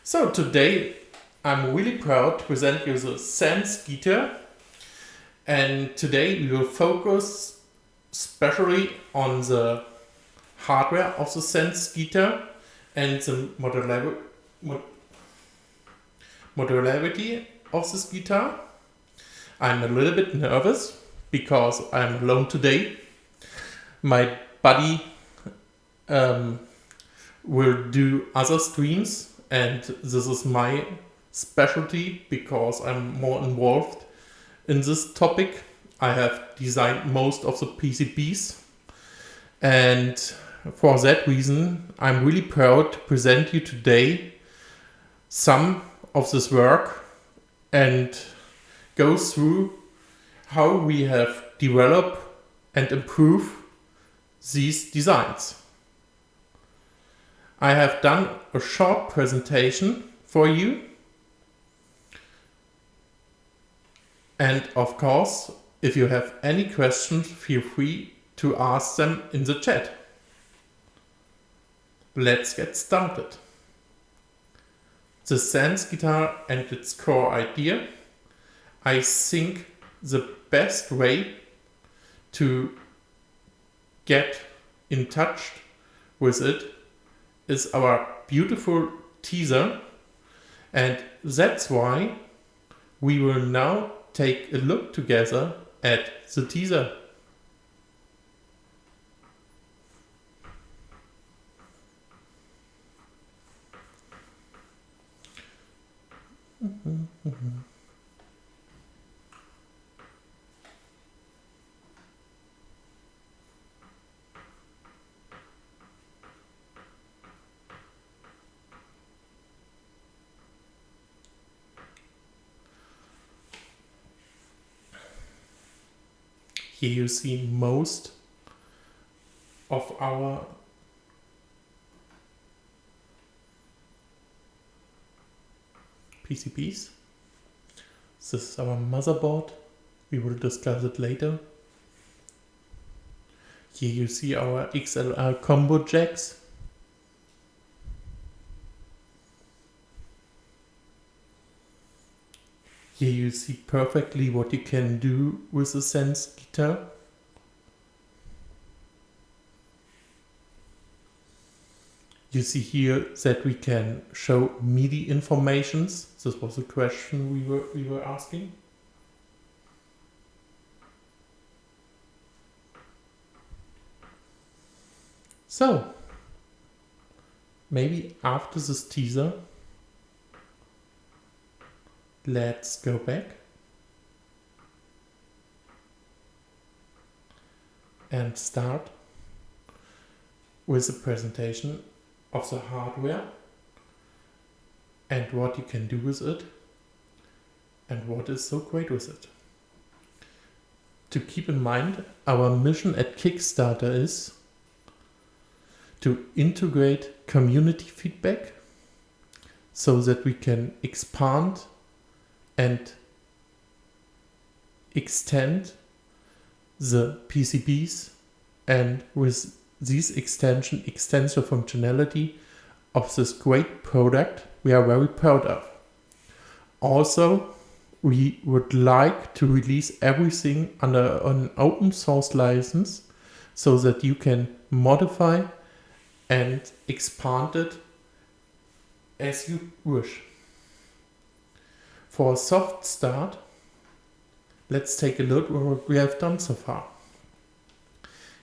So today I'm really proud to present you the SensGuitar, and today we will focus especially on the hardware of the SensGuitar and the modularity of this guitar. I'm a little bit nervous because I'm alone today. My buddy will do other streams, and this is my specialty because I'm more involved in this topic. I have designed most of the PCBs, and for that reason I'm really proud to present you today some of this work and go through how we have developed and improved these designs. I have done a short presentation for you, and of course, if you have any questions, feel free to ask them in the chat. Let's get started. The SensGuitar and its core idea. I think the best way to get in touch with it is our beautiful teaser, and that's why we will now take a look together at the teaser. Here you see most of our PCBs. This is our motherboard. We will discuss it later. Here you see our XLR combo jacks. Here you see perfectly what you can do with the SensGuitar. You see here that we can show MIDI informations. This was a question we were asking. So, maybe after this teaser, let's go back and start with the presentation of the hardware and what you can do with it and what is so great with it. To keep in mind, our mission at Kickstarter is to integrate community feedback so that we can expand and extend the PCBs, and with this extension extends the functionality of this great product we are very proud of. Also, we would like to release everything under an open source license so that you can modify and expand it as you wish. For a soft start, let's take a look at what we have done so far.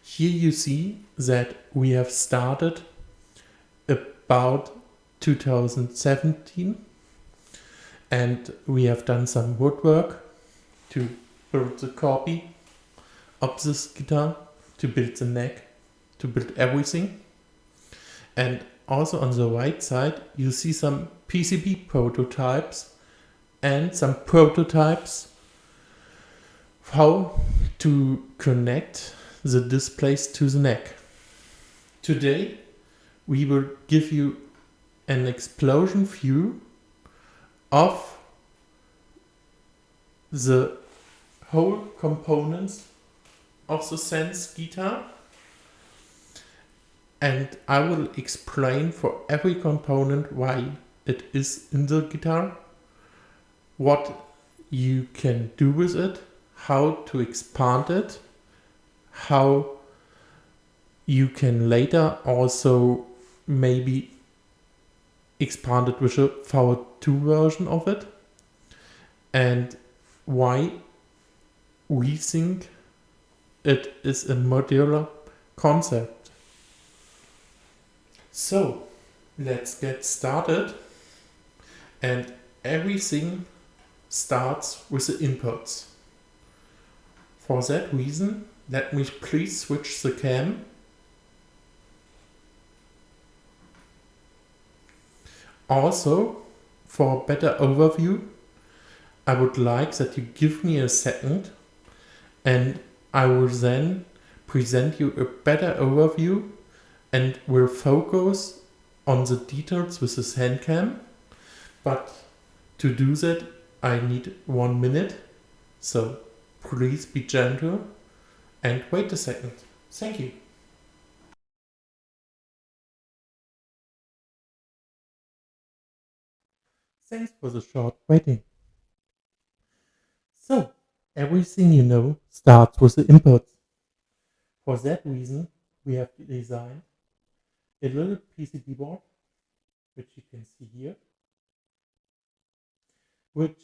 Here you see that we have started about 2017, and we have done some woodwork to build the copy of this guitar, to build the neck, to build everything. And also on the right side you see some PCB prototypes and some prototypes how to connect the displays to the neck. Today we will give you an explosion view of the whole components of the SensGuitar, and I will explain for every component why it is in the guitar, what you can do with it, how to expand it, how you can later also maybe expand it with a V2 version of it, and why we think it is a modular concept. So let's get started, and everything starts with the inputs. For that reason, let me please switch the cam. Also, for a better overview, I would like that you give me a second, and I will then present you a better overview and will focus on the details with the SensCam. But to do that, I need 1 minute, so please be gentle and wait a second. Thank you. Thanks for the short waiting. So, everything you know starts with the inputs. For that reason, we have designed a little PCB board, which you can see here, which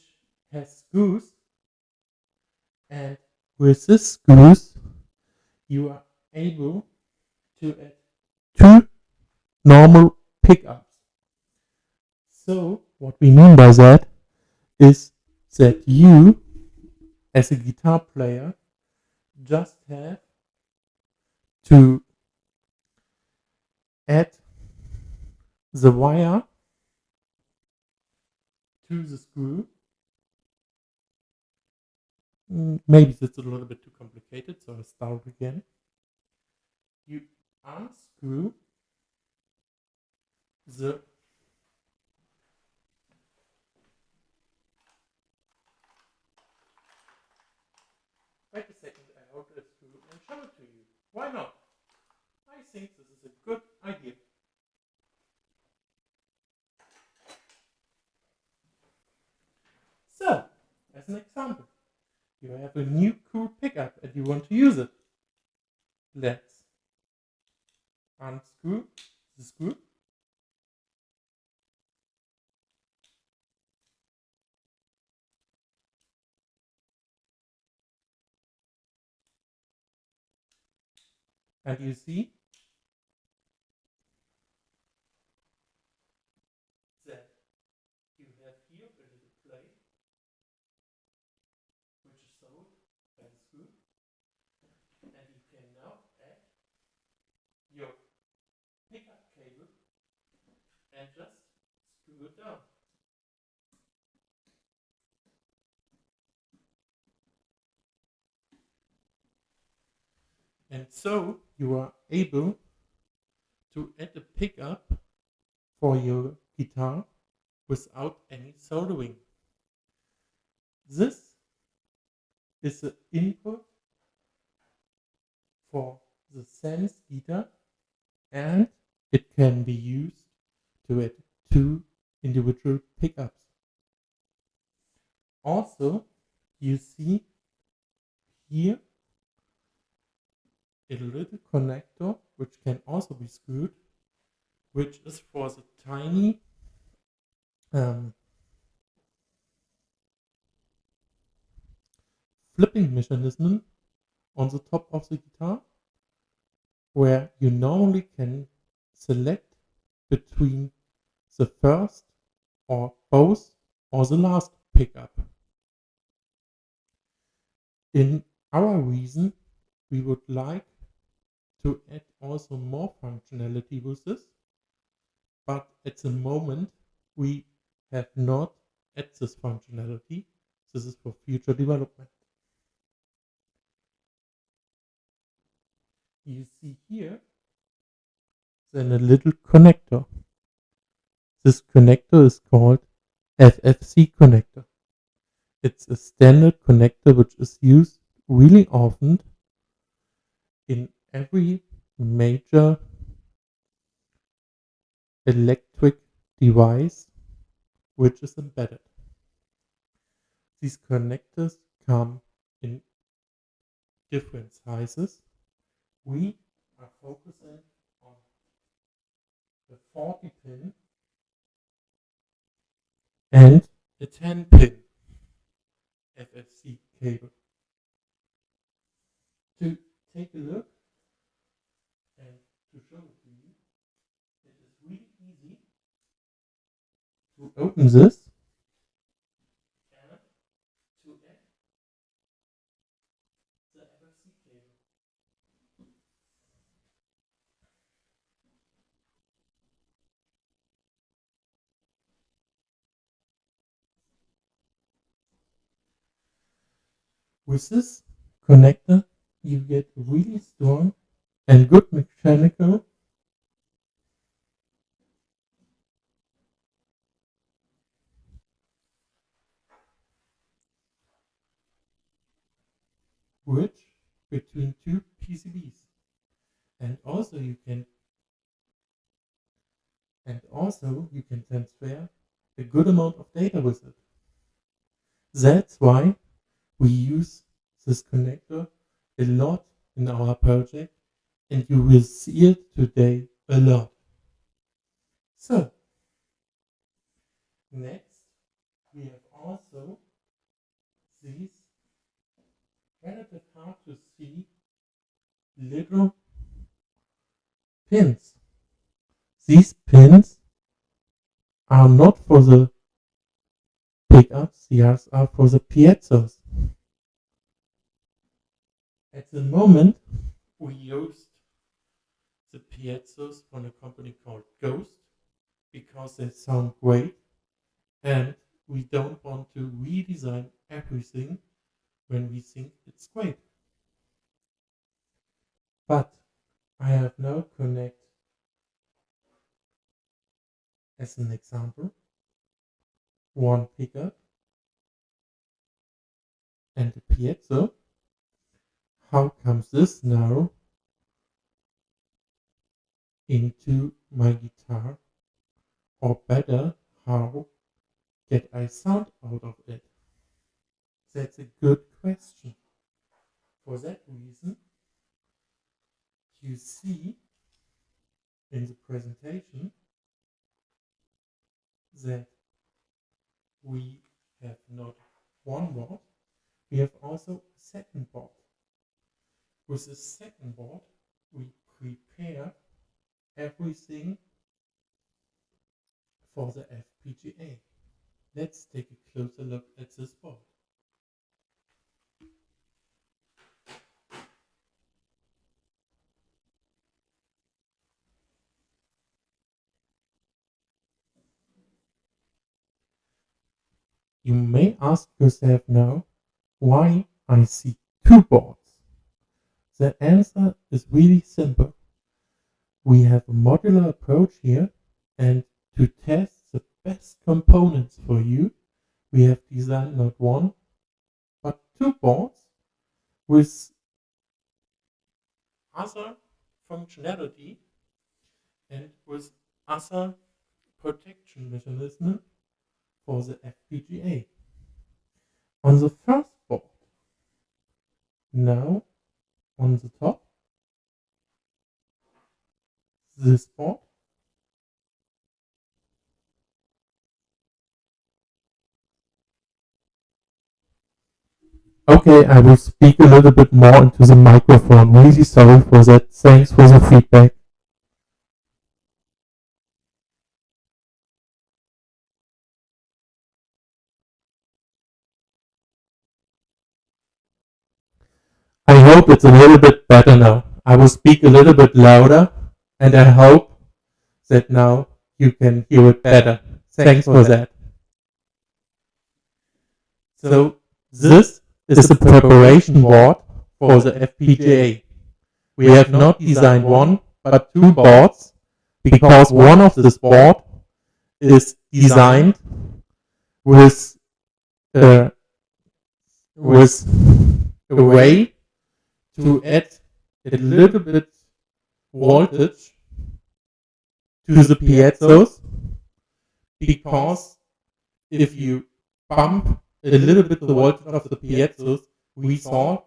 has screws, and with this screws, you are able to add 2 normal pickups. So, what we mean by that is that you, as a guitar player, just have to add the wire to the screw. Maybe that's a little bit too complicated, so I'll start again. You unscrew the wait a second, I hold the screw and show it to you. Why not? I think this is a good idea. So, as an example, you have a new cool pickup and you want to use it. Let's unscrew the screw. And you see that you have here a little plate which is sold by the screw, and you can now add your pickup cable and just screw it down. And so you are able to add a pickup for your guitar without any soldering. This is the input for the SensGuitar, and it can be used to add 2 individual pickups. Also, you see here a little connector which can also be screwed, which is for the tiny flipping mechanism on the top of the guitar, where you normally can select between the first or both or the last pickup. In our reason, we would like to add also more functionality with this, but at the moment we have not added this functionality. This is for future development. You see here then a little connector. This connector is called Ffc Connector. It's a standard connector which is used really often in every major electric device which is embedded. These connectors come in different sizes. We are focusing on the 40 pin and the 10 pin Ffc cable. To take a look and to show it to you, it is really easy to open this and to add the Ffc cable. With this connector, you get really strong and good mechanical bridge between two PCBs. And also you can transfer a good amount of data with it. That's why we use this connector a lot in our project, and you will see it today a lot. So, next we have also these relative hard to see little pins. These pins are not for the pickups, these are for the piezos. At the moment, we used the piezos from a company called Ghost because they sound great, and we don't want to redesign everything when we think it's great. But I have now connect, as an example, one pickup and a piezo. How comes this now into my guitar? Or better, how get I sound out of it? That's a good question. For that reason, you see in the presentation that we have not one board, we have also a second board. With the second board, we prepare everything for the Fpga. Let's take a closer look at this board. You may ask yourself now why I see two boards. The answer is really simple. We have a modular approach here, and to test the best components for you, we have designed not one, but two boards with other functionality and with other protection mechanism for the Fpga. On the first board, now on the top, this board, okay, I will speak a little bit more into the microphone. Really sorry for that. Thanks for the feedback. I hope it's a little bit better now. I will speak a little bit louder, and I hope that now you can hear it better. Thanks for that. So this is the preparation board for the Fpga. We have not designed one, but two boards, because one of this board is designed with a way to add a little bit voltage to the piezos, because if you bump a little bit the voltage of the piezo's, we thought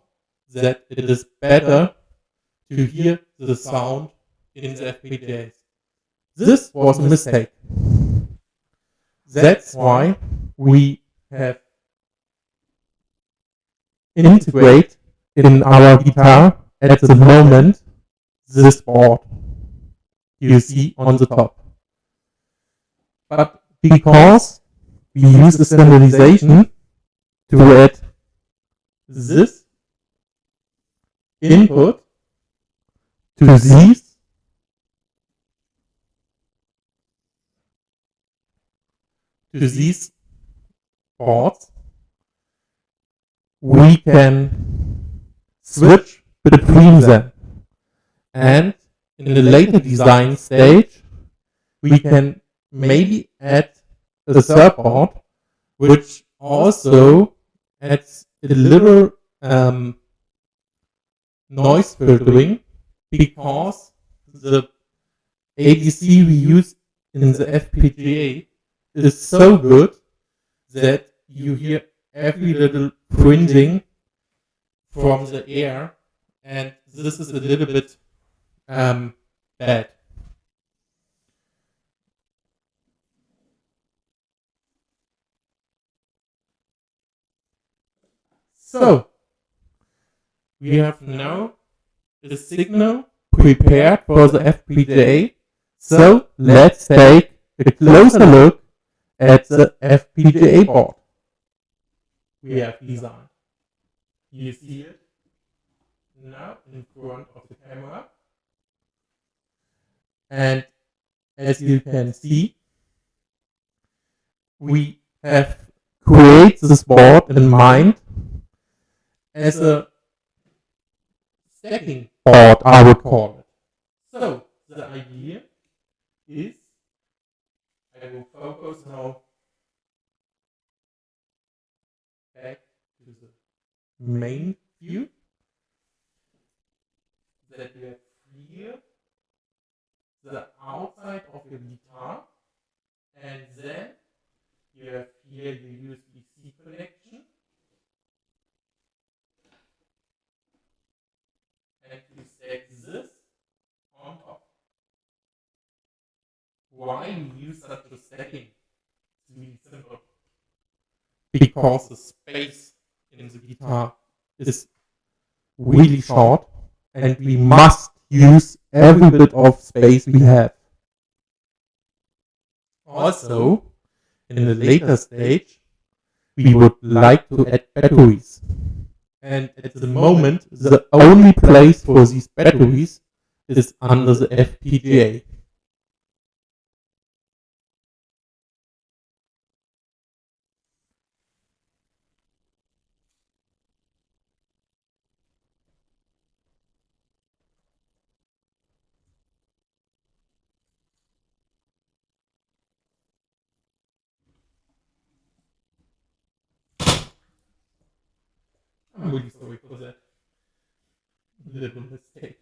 that it is better to hear the sound in the FPGAs. This was a mistake. That's why we have integrate in our guitar at the moment this board you see on the top. But because we use the standardization to add this input to these boards, we can switch between them. And in the later design stage, we can maybe add a third board, which also adds a little noise filtering, because the ADC we use in the FPGA is so good that you hear every little fringing from the air, and this is a little bit bad. So we have now the signal prepared for the FPGA. So let's take a closer look at the FPGA board we have designed. You see it now in front of the camera. And as you can see, we have created this board in mind as a stacking board, I would call it. So the idea is, I will focus now back to the main view, that you have here the outside of your guitar, and then you have here your USB-C connection, and you stack this on top. Why we use such a stacking? It's really simple. Because the space in the guitar is really short, and we must use every bit of space we have. Also, in the later stage, we would like to add batteries. And at the moment, the only place for these batteries is under the FPGA. I'm really sorry for that little mistake.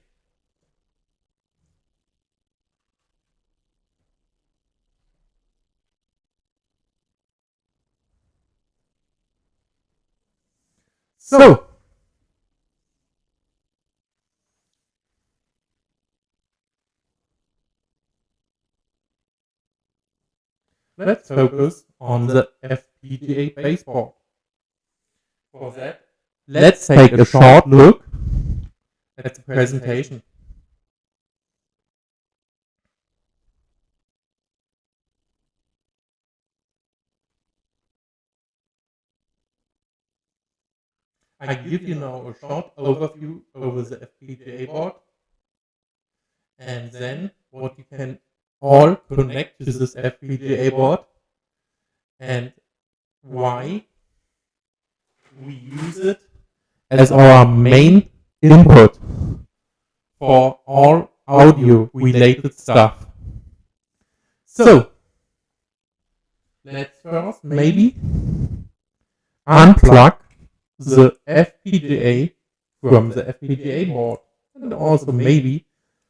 So, let's focus on the FPGA baseboard. For that, let's take a short look at the presentation. I give you now a short overview over the FPGA board, and then what you can all connect to this FPGA board, and why we use it as our main input for all audio related stuff. So, let's first maybe unplug the FPGA from the FPGA board, and also maybe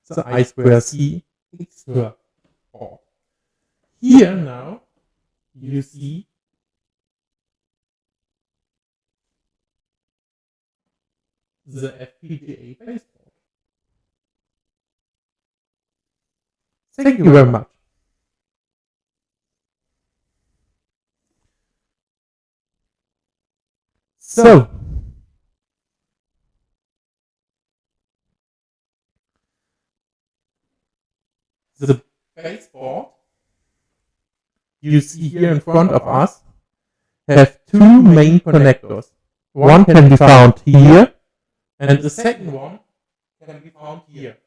the I2C extra board. Here now you see the Fpga baseboard. Thank you very much. So, the baseboard you see here in front of us have two main connectors. One can be found here, and the second one can be found here.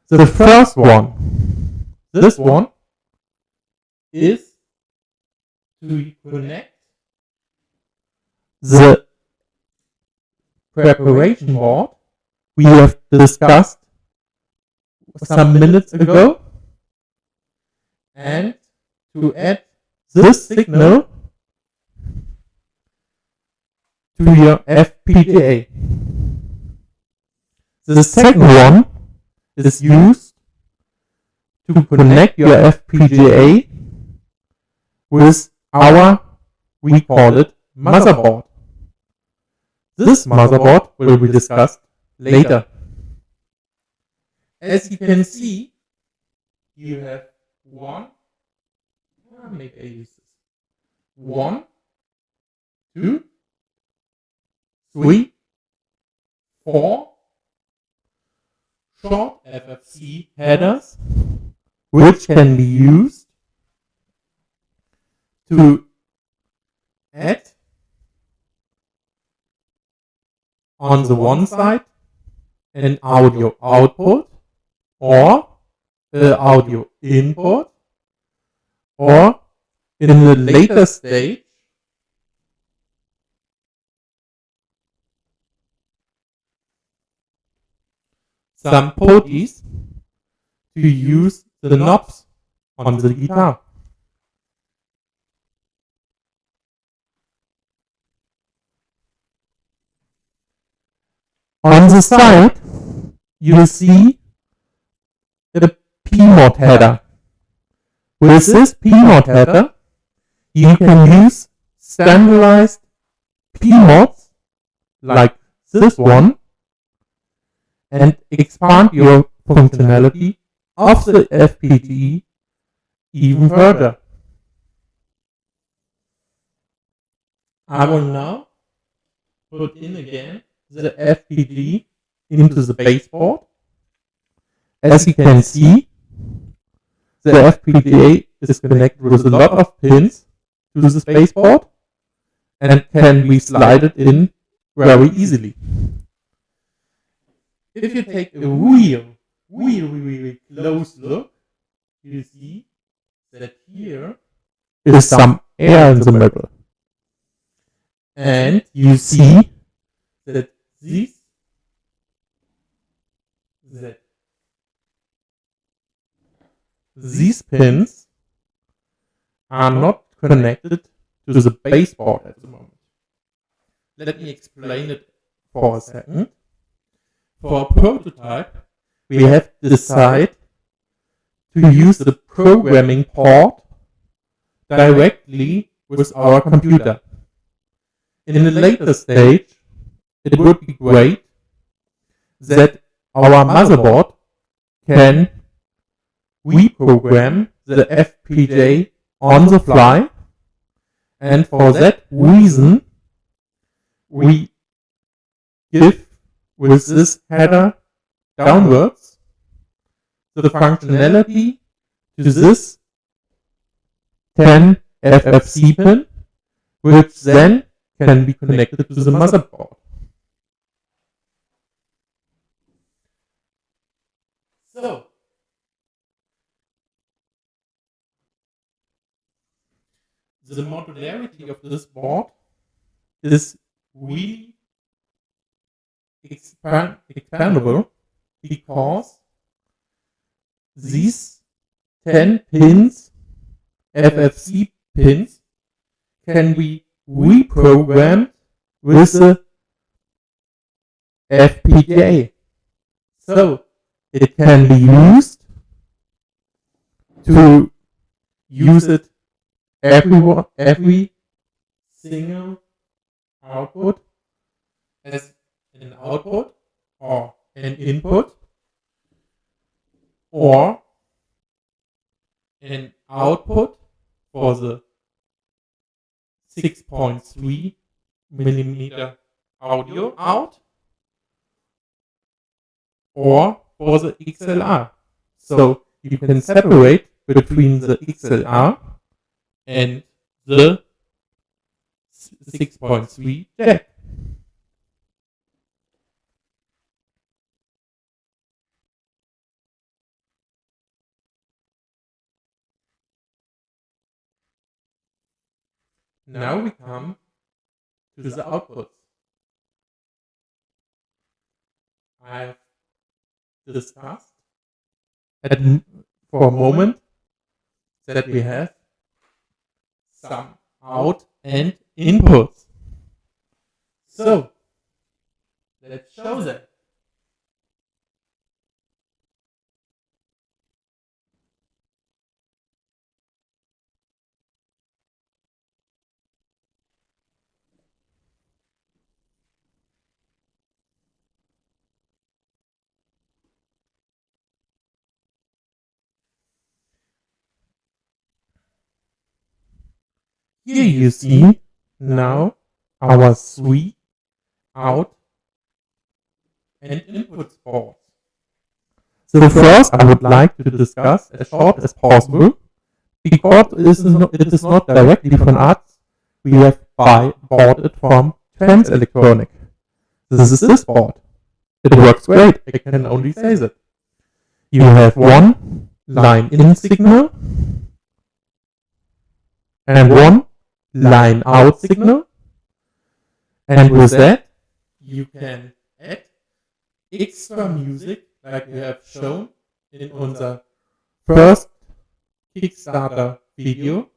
The first one, this one, is to connect the preparation board we have discussed some minutes ago, and to add this signal to your Fpga. The second one is used to connect your Fpga with our, we call it, motherboard. This motherboard will be discussed later. As you can see, you have one, two, three, four short Ffc headers, which can be used to add on the one side an audio output or audio input, or in the later stage some putties to use the knobs on the guitar. On the side, you'll see a P-mod header. With this P-mod header, you can use standardized P-mods like this one and expand your functionality of the Fpga even further. I will now put in again the Fpga into the baseboard. As you can see, the Fpga is connected with a lot of pins to the baseboard and can be slided in very easily. If you take a really close look, you see that here is some air in the middle. And you see that these pins are not connected to the baseboard at the moment. Let me explain it for a second. For a prototype, we have decided to use the programming port directly with our computer. In a later stage, it would be great that our motherboard can reprogram the Fpga on the fly, and for that reason we give with this header downwards the functionality to this 10 Ffc pin, which then can be connected to the motherboard. So, the modularity of this board is really expandable because these 10 pins, Ffc pins, can be reprogrammed with the Fpga. So it can be used to use it every single output as an an output or an input or an output for the 6.3 millimeter audio out or for the XLR. So you can separate between the XLR and the 6.3 jack. Now we come to the outputs. I've discussed for a moment that we have some out and inputs. So let's show that. Here you see now our 3 out and input ports. So first I would like to discuss as short as possible, because it is not directly from us, we have bought it from Trans Electronic. This is this board. It works great, I can only say that. You have one line in signal and one line out signal, and with that you can add extra music like we have shown in our first Kickstarter video.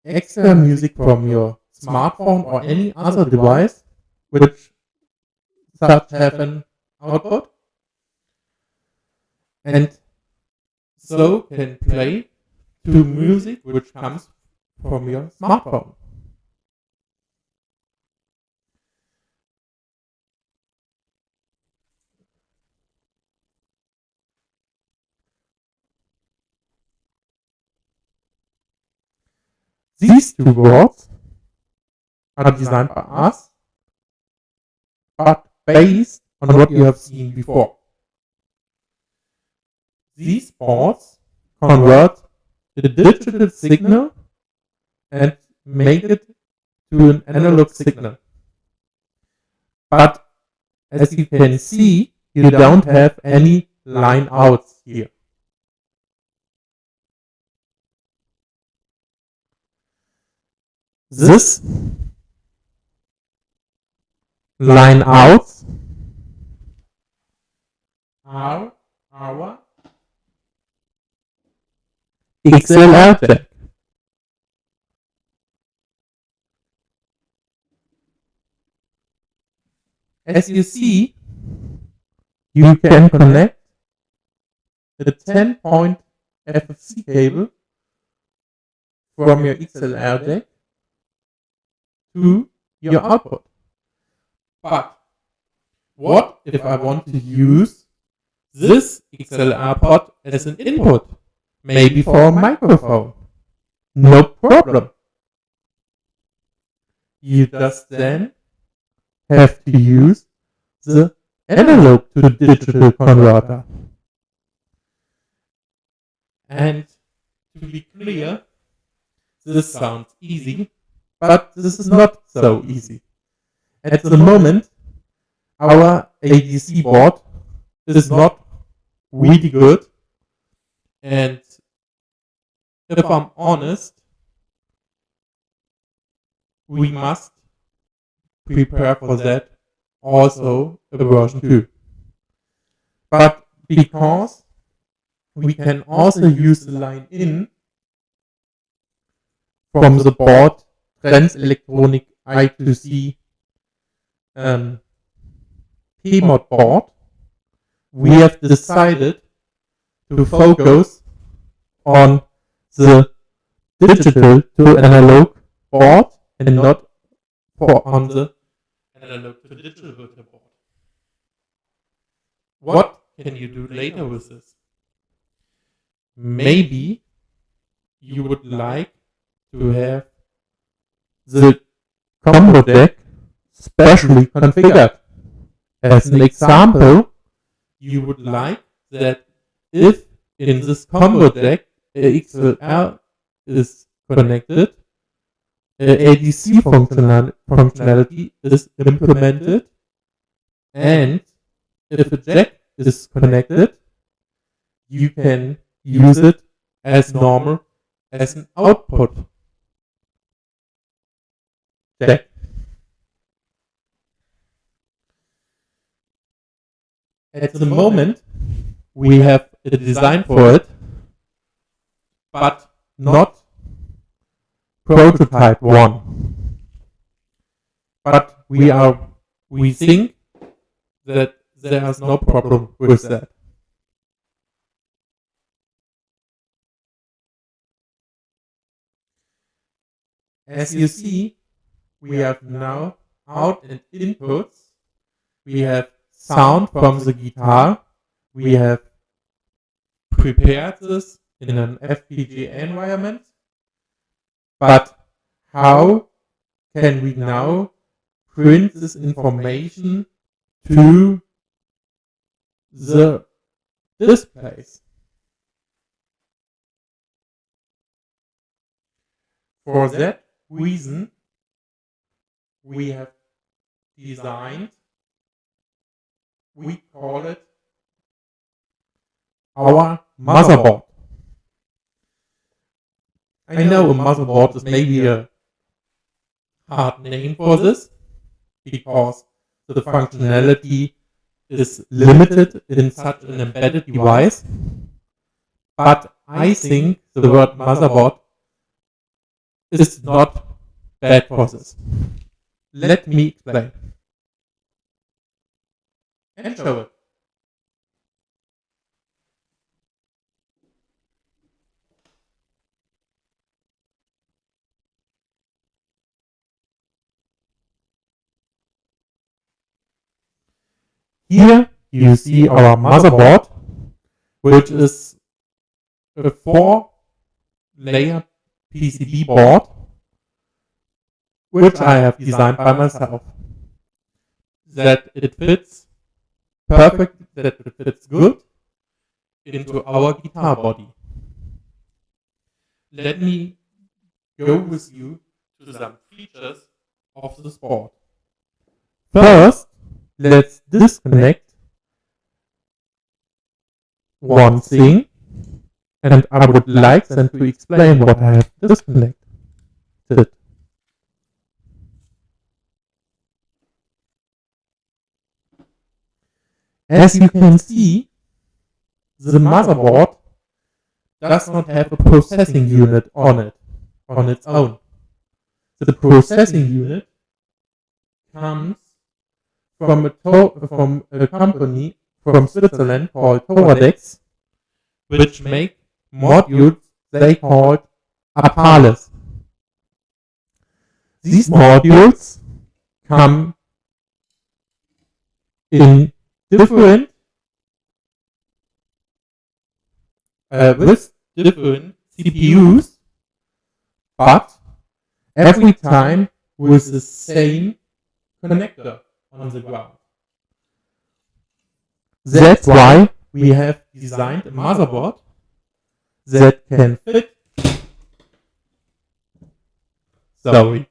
Extra music from your smartphone or any other device which such have an output, and so can play to music which comes from your smartphone. These two boards are designed by us, but based on what you have seen before. These boards convert the digital signal and make it to an analog signal. But as you can see, you don't have any line outs here. This line outs are our XLR jack. As you see, you can connect the 10-point Ffc cable from your XLR jack to your output. But what if I want to use this XLR port as an input? Maybe for a microphone. No problem. You just then have to use the analog to digital converter. And to be clear, this sounds easy, but this is not so easy. At the moment, our ADC board is not really good, and if I'm honest, we must prepare for that also a version 2. But because we can also use the line in from the board Trans Electronic I2C PMOD board, we have decided to focus on the digital to analog board and not on the analog to digital virtual board. What can you do later with this? Maybe you would like to have the combo deck specially configured. As an example, you would like that if in this combo deck XLR is connected, ADC functionality is implemented, and if a jack is connected, you can use it as normal as an output jack. At the moment, we have a design for it, but not prototype one. But we think that there is no problem with that. As you see, we have now out and inputs. We have sound from the guitar. We have prepared this in an Fpga environment. But how can we now print this information to the displays? For that reason, we have designed, we call it our motherboard. I know a motherboard is maybe a hard name for this, because the functionality is limited in such an embedded device, but I think the word motherboard is not bad for this. Let me explain and show it. Here you see our motherboard, which is a 4-layer PCB board, which I have designed by myself. That it fits perfect, that it fits good into our guitar body. Let me go with you to some features of this board. First, let's disconnect one thing, and I would like them to explain what I have disconnected. As you can see, the motherboard does not have a processing unit on its own. The processing unit comes from a company from Switzerland called Toradex, which make modules they called analyse. These modules come in different with different CPUs, but every time with the same connector on the ground. That's why we have designed a motherboard that can fit. Sorry.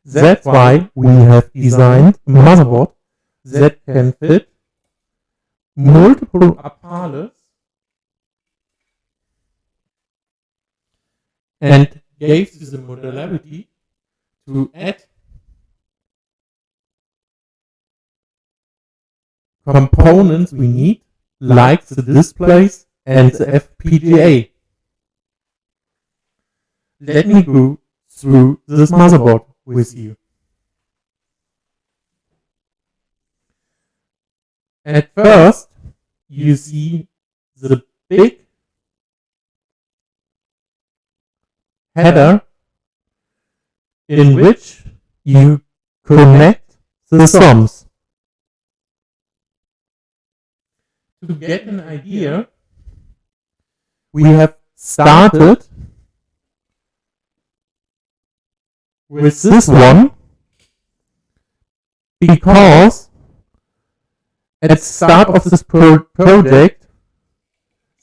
That's why we have designed a motherboard that can fit multiple analyse and gives you the modularity to add components we need, like the displays and the Fpga. Let me go through this motherboard with you. At first, you see the big header in which you connect the sums. To get an idea, we have started with this one because at the start of this project,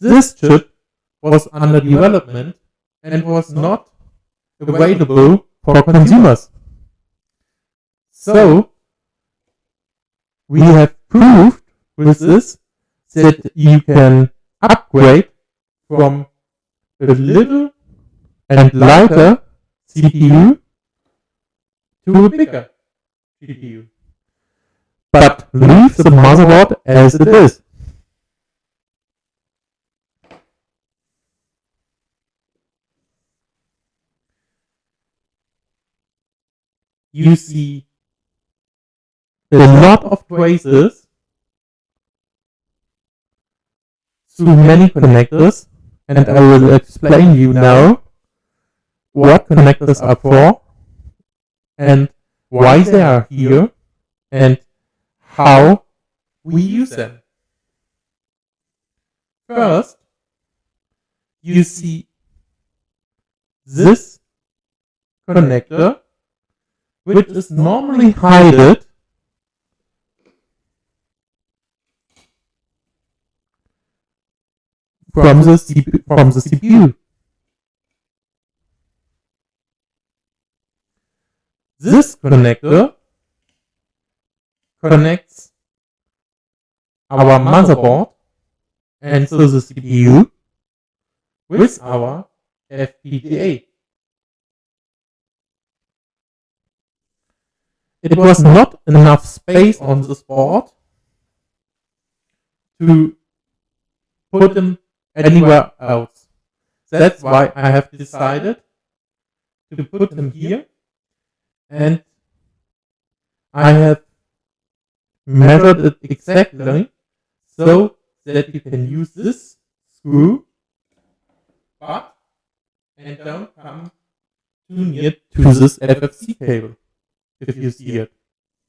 this chip was under development and was not available for consumers. So, we have proved with this that you can upgrade from a little and lighter CPU to a bigger CPU. But leave the motherboard as it is. You see a lot of traces through many connectors, and I will explain you now what connectors are for and why they are here and how we use them. First, you see this connector, which is normally hidden from the CPU. This connector connects our motherboard and so the CPU with our Fpga. It was not enough space on this board to put them anywhere else. That's why I have decided to put them here, and I have measured it exactly so that you can use this screw but and don't come too near to this Ffc cable, if you see it.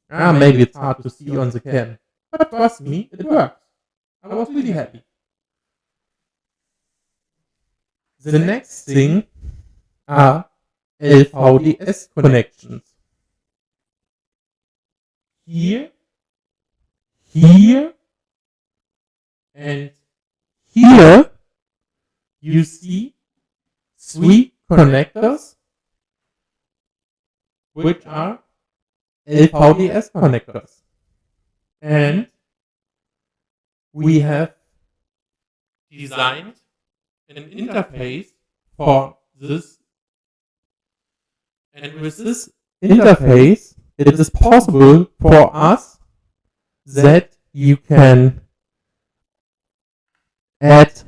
Maybe it's hard to see on the cam, but trust me, it works. I was really happy. The next thing are LVDS connections. Here, and here you see 3 connectors which are LVDS connectors. And we have designed an interface for this. And with this interface, it is possible for us that you can add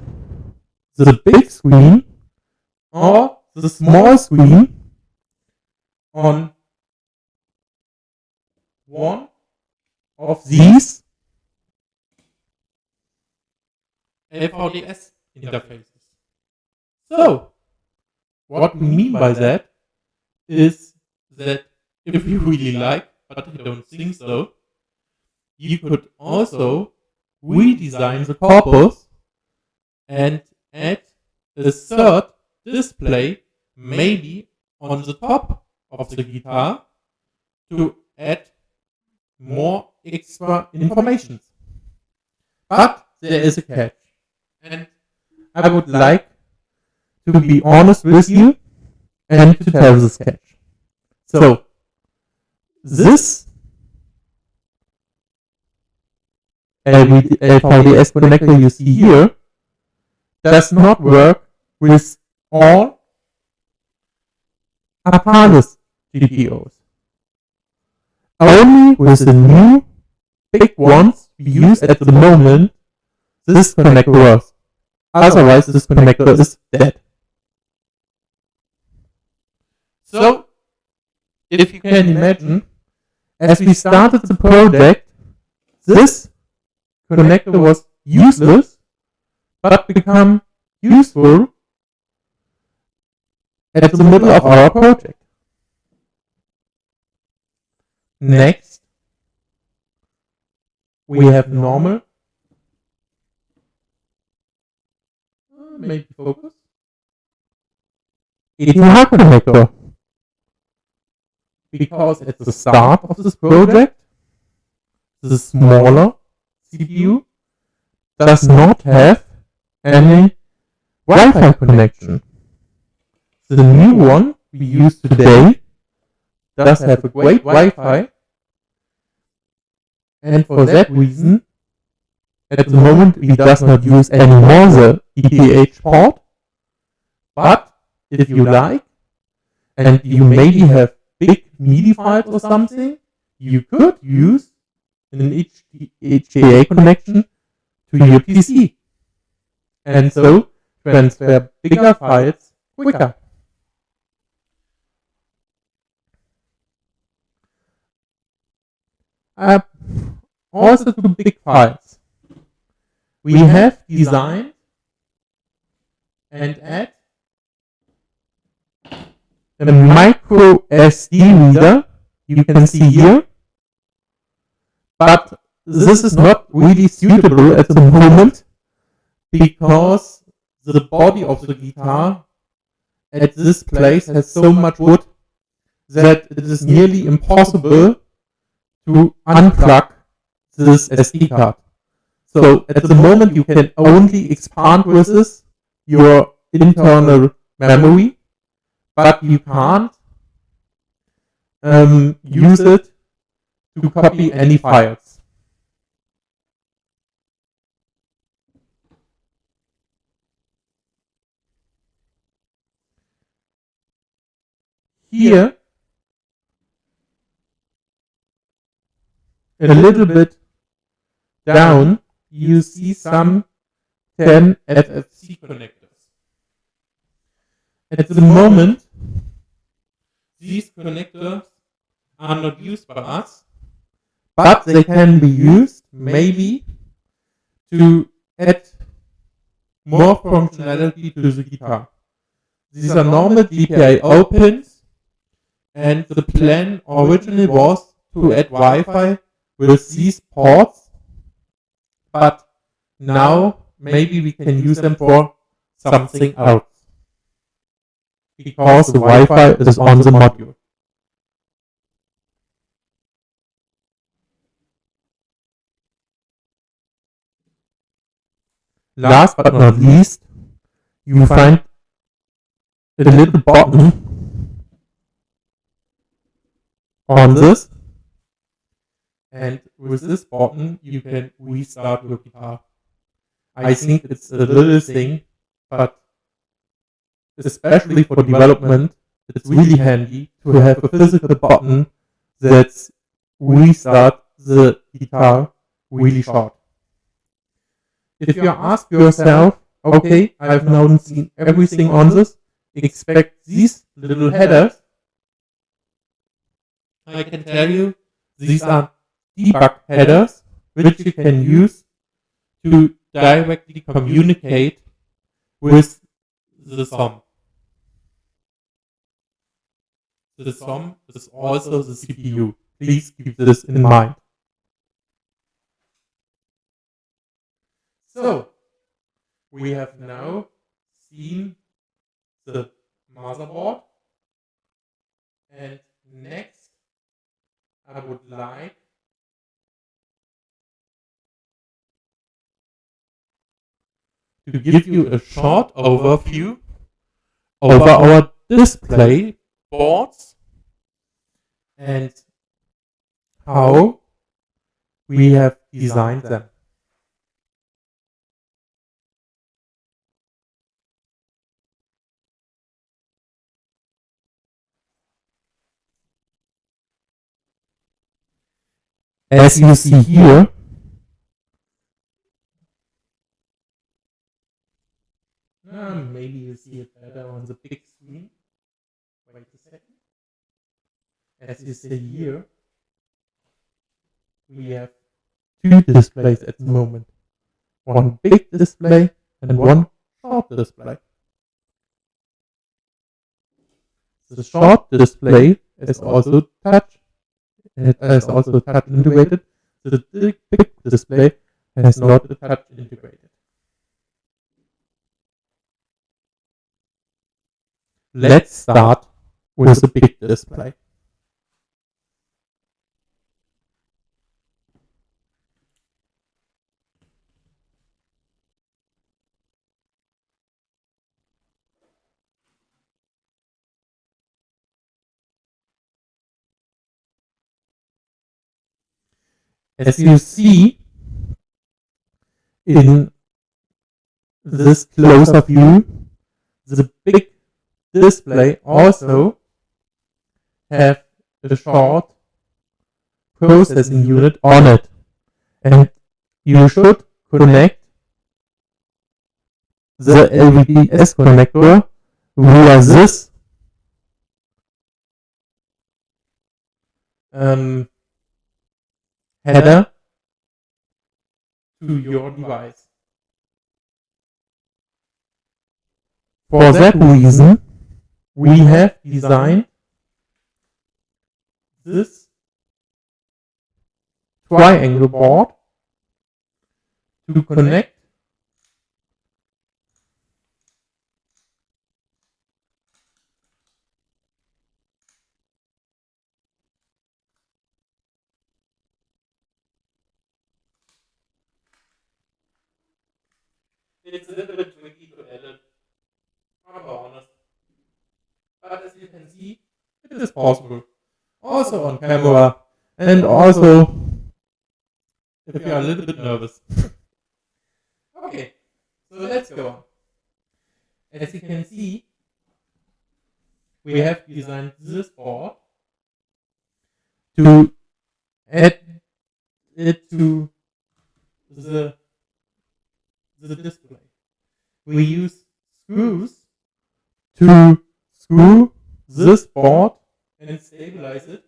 the big screen or the small screen on one of these LVDS interfaces. So, what we mean by that is that if you really like, but I don't think so, you could also redesign the corpus and add a third display, maybe on the top of the guitar, to add more extra information. But there is a catch, and I would like to be honest with you and to tell this catch. So, this LVDS connector you see here does not work with all Apparatus GPUs. Only with the new big ones we use at the moment, this connector works. Otherwise, this connector is dead. So, if you can imagine, as we started the project, this connector was useless, but become useful at the middle of our project. Next, we have normal. Maybe focus. ETH connector. Because at the start of this project, the smaller CPU does not have any Wi-Fi connection. The new one we use today does have a great Wi-Fi, and for that reason, at the moment we does not use anymore the ETH port, but if you like, and you maybe have big MIDI files or something, you could use an HDA connection to your PC, and so transfer bigger files quicker. Also to big files. We have designed and add a micro SD reader, you can see here, but this is not really suitable at the moment because the body of the guitar at this place has so much wood that it is nearly impossible to unplug this SD card. So at the moment you can only expand with this your internal memory, but you can't use it to copy any files. Here, a little bit down, you see some 10 Ffc connectors. At the moment, these connectors are not used by us, but they can be used maybe to add more functionality to the guitar. These are normal GPIO pins, and the plan originally was to add Wi-Fi with these ports, but now maybe we can use them for something else, because the Wi-Fi is on the module. Last but not least, you find a little button on this, and with this button you can restart your guitar. I think it's a little thing, but especially for development, it's really handy to have a physical button that's restart the guitar really short. If you ask yourself, okay, I've now seen everything on this, expect these little headers, I can tell you these are debug headers which you can use to directly communicate with the SOM. The SOM is also the CPU. Please keep this in mind. So, we have now seen the motherboard, and next I would like to give you a short overview over our display boards and how we have designed them. As you see here, maybe you see it better on the big screen. Wait a second. As you see here, we have two displays at the moment. One big display and one short display. The short display is also touch. It is also touch integrated. The big display has not the touch integrated. Let's start with the big display. As you see in this closer view, the big display also have a short processing unit on it, and you should connect the LVDS connector via this header to your device. For that reason, we have designed this triangle board to connect it's a little bit tricky to edit, I'm honest. But as you can see, it is possible. Also on camera, and also if you are a little bit nervous. Okay, so let's go on. As you can see, we have designed this board to add it to the display. We use screws to screw this board and stabilize it,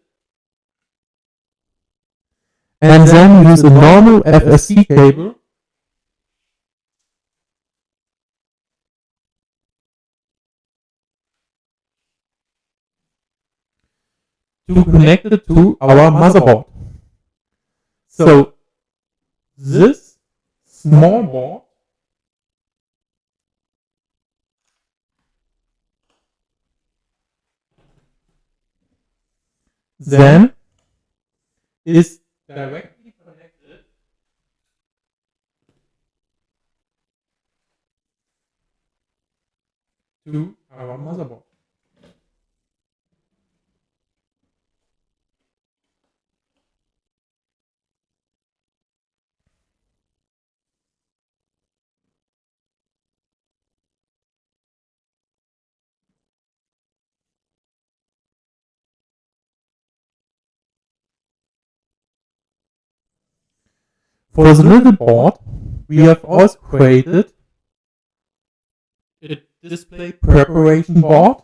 and then use a normal Ffc cable to connect it to our motherboard. So this small board then is directly connected to our motherboard. For the little board, we have also created a display preparation board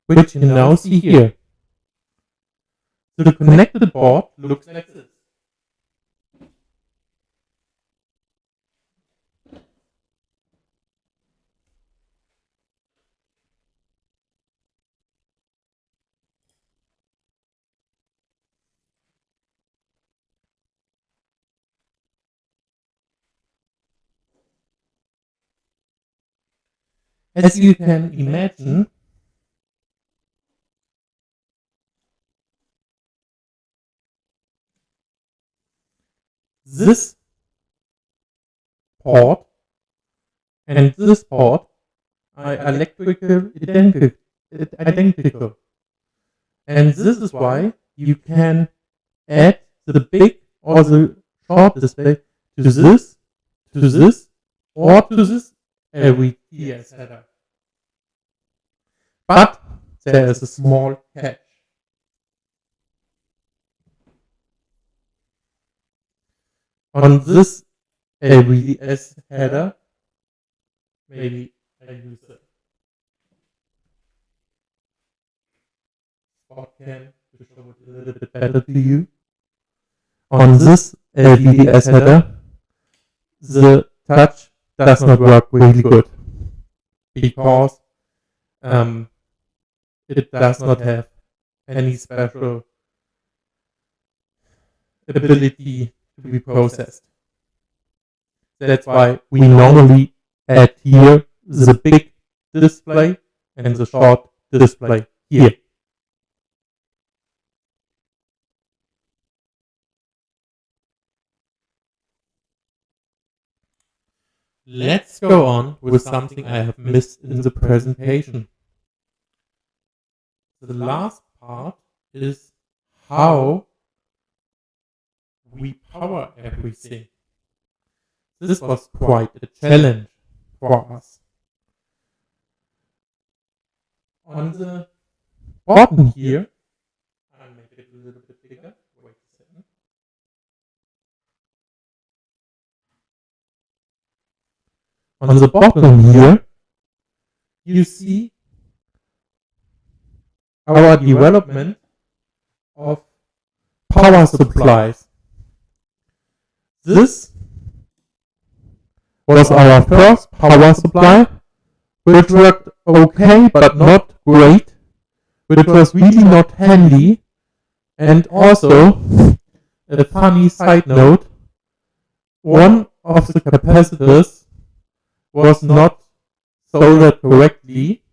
which you now see here. So the connected board looks like this. As you can imagine, this port and this port are electrical identical. And this is why you can add the big or the short display to this, or to this LVDS header. But there is a small catch. On this LVDS header, maybe I use a spot cam to show it a little bit better to you. On this LVDS header, the touch does not work really good because it does not have any special ability to be processed. That's why we normally add here the big display and the short display here. Let's go on with something I have missed in the presentation. The last part is how we power everything. This was quite a challenge for us. On the bottom here, I'll make it a little bit bigger. Wait a second. On the bottom here, you see our development of power supplies. This was our first power supply, which worked okay but not great, which was really not handy, and also, a funny side note, one of the capacitors was not soldered correctly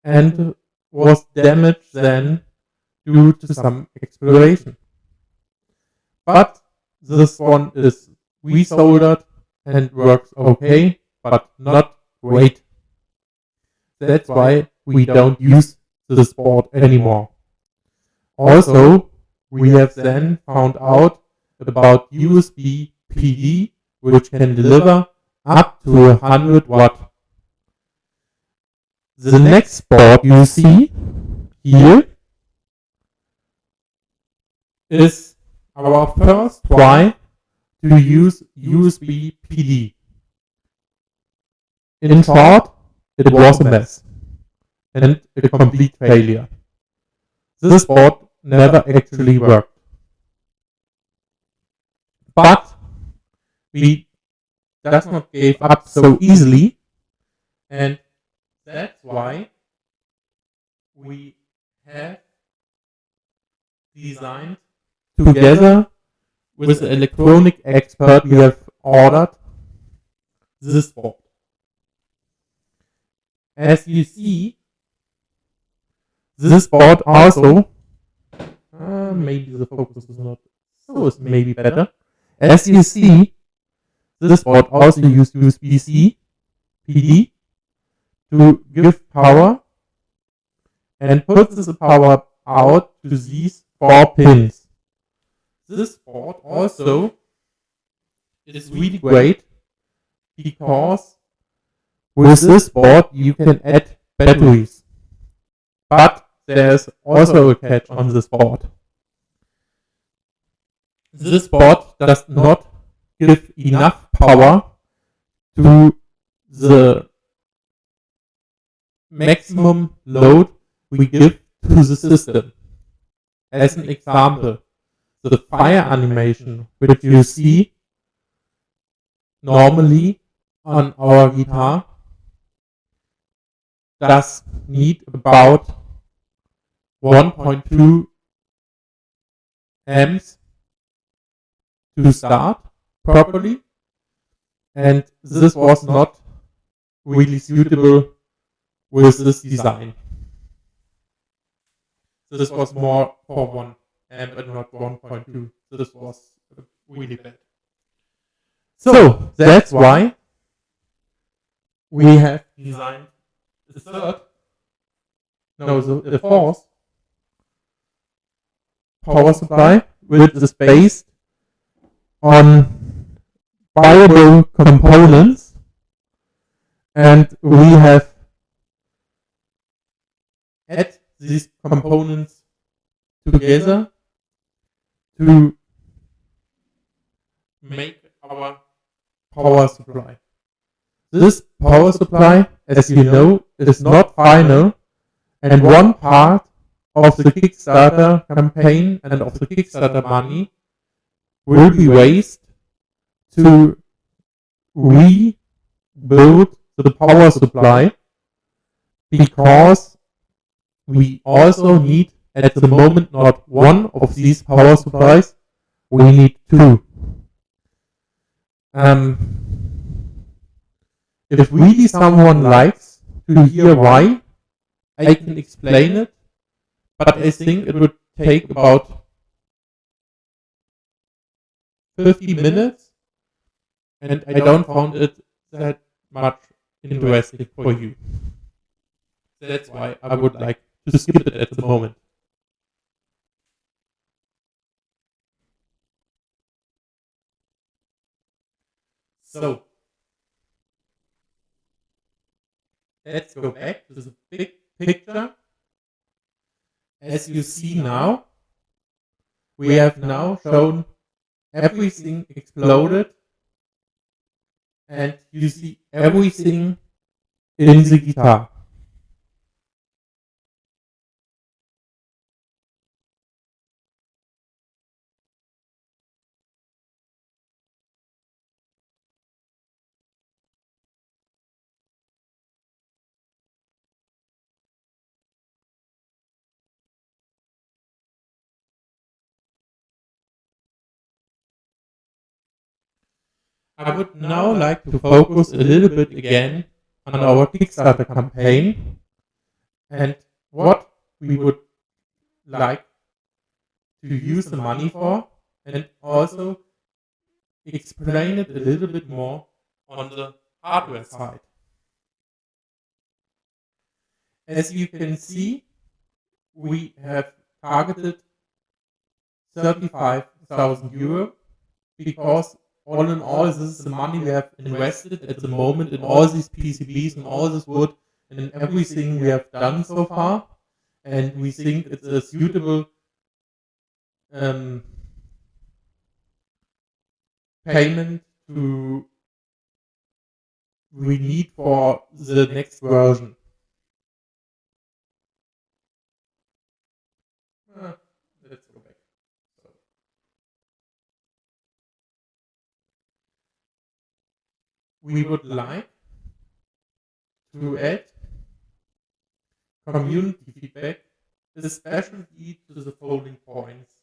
and was damaged then due to some exploration. But this one is resoldered and works okay, but not great. That's why we don't use this board anymore. Also, we have then found out about USB PD, which can deliver up to 100 watt. The next board you see here is our first try to use USB PD. In short, it was a mess and a complete failure. This board never actually worked. But we does not give up so easily, and that's why we have designed together with the electronic expert we have ordered this board. As you see, this board also, maybe the focus is not, so it's maybe better. As you see, this board also uses USB-C PD to give power and puts the power out to these 4 pins. This board also is really great because with this board you can add batteries. But there's also a catch on this board. This board does not give enough power to the maximum load we give to the system. As an example, the fire animation which you see normally on our guitar does need about 1.2 amps to start properly, and this was not really suitable with this design. This was more for 1 amp and not 1.2. This was really bad. So that's why we have designed the fourth power supply, which is based on viable components, and we have add these components together to make our power supply. This power supply, as you know, is not final, and one part of the Kickstarter campaign and of the Kickstarter money will be raised to rebuild the power supply, because we also need at the moment not one of these power supplies, we need two. If really someone likes to hear why, I can explain it, but I think it would take about 50 minutes, and I don't find it that much interesting for you. That's why I would like to skip it at the moment. So, let's go back to the big picture. As you see now, we have now shown everything exploded, and you see everything in the guitar. I would now like to focus a little bit again on our Kickstarter campaign and what we would like to use the money for, and also explain it a little bit more on the hardware side. As you can see, we have targeted 35,000 euro, because all in all, this is the money we have invested at the moment in all these PCBs and all this wood and everything we have done so far. And we think it's a suitable payment we need for the next version. Let's go back. We would like to add community feedback, especially to the folding points.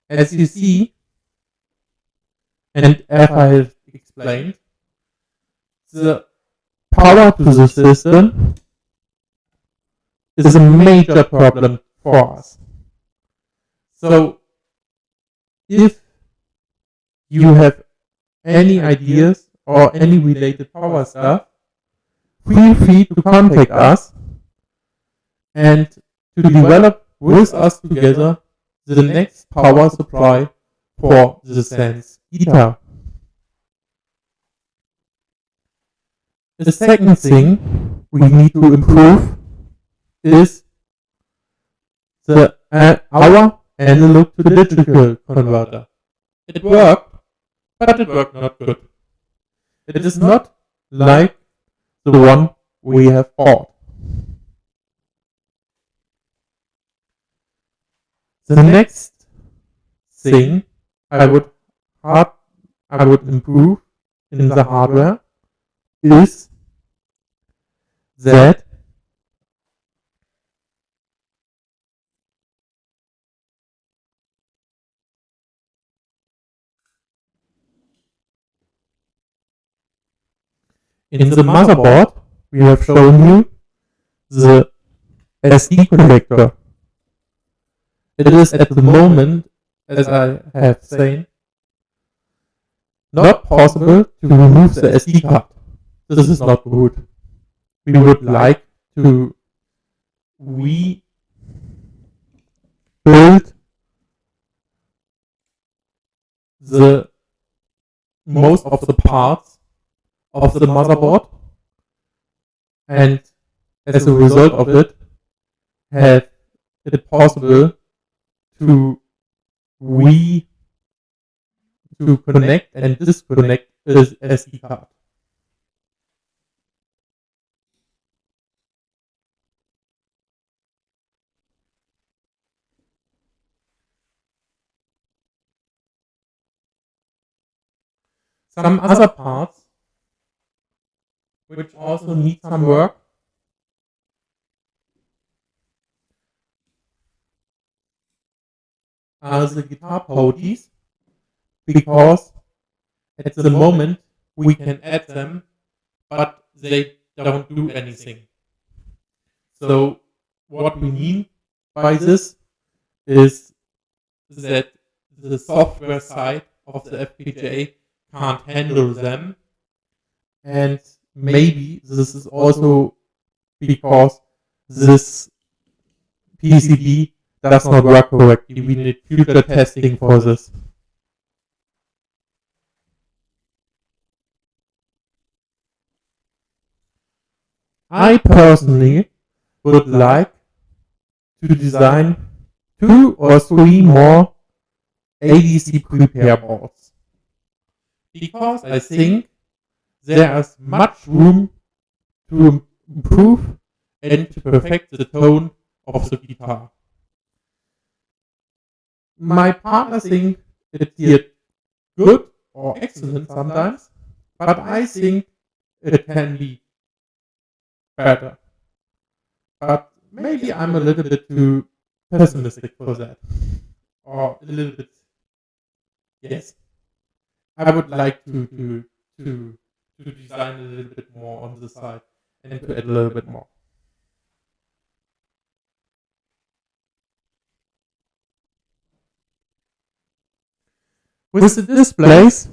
As you see, and as I explained, the power to the system is a major problem for us. So, if you have any ideas or any related power stuff, feel free to contact us and to develop with us together the next power supply for the SensGuitar. The second thing we need to improve is our analog to digital converter. It worked, but it worked not good. It is not like the one we have bought. The next thing I would improve in the hardware is that in the motherboard we have shown you the Fpga connector. It is at the moment, as I have said, not possible to remove the SD card. This is not good. We would like to rebuild the most of the parts of the motherboard, and as a result of it, have it possible to connect and disconnect is SD card. Some other parts which also need some work are the guitar putties, because at the moment we can add them, but they don't do anything. So what we mean by this is that the software side of the Fpga can't handle them, and maybe this is also because this PCB does not work correctly. We need future testing for this. I personally would like to design 2 or 3 more ADC prepare boards, because I think there is much room to improve and to perfect the tone of the guitar. My partner thinks it's here good or excellent sometimes, but I think it can be better. But maybe I'm a little bit too pessimistic for that. Or a little bit, yes. I would like to design a little bit more on the side and to add a little bit more. With the displays,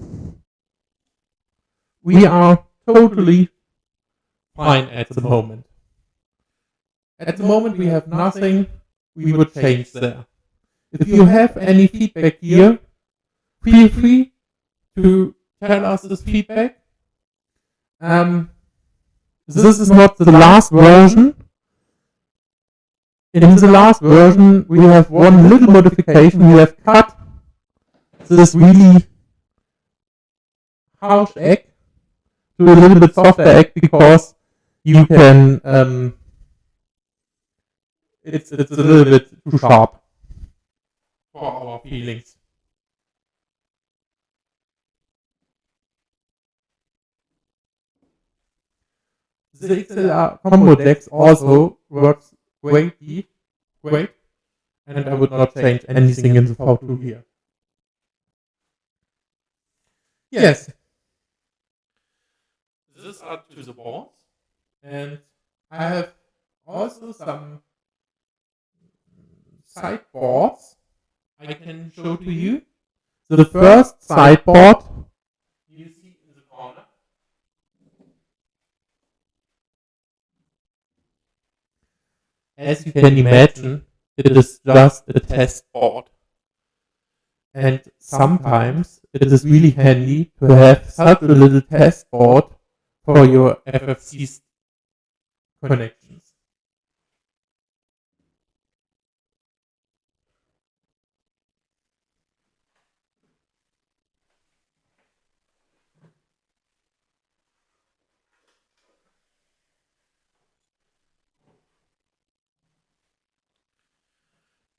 we are totally fine at the moment. At the moment we have nothing we would change there. If you have any feedback here, feel free to tell us this feedback. This is not the last version. In the last version we have one little modification. We have cut this really harsh egg to a little bit softer egg, because you can it's a little bit too sharp for our feelings. The XLR combo decks also works great, and I would not change anything in the V2 here. Yes. These are to the boards, and I have also some sideboards I can show to you. So the first sideboard you see in the corner as you can imagine, it is just a test board. And sometimes it is really handy to have such a little test board for your Ffc connections.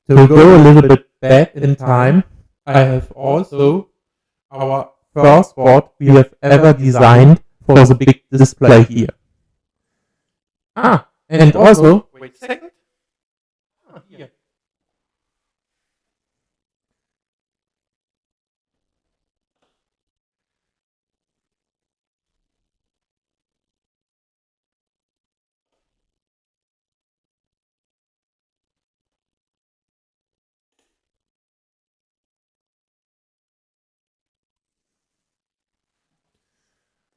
To go a little bit back in time, I have also our first board we have ever designed for the big display here. And also, wait a second. Here.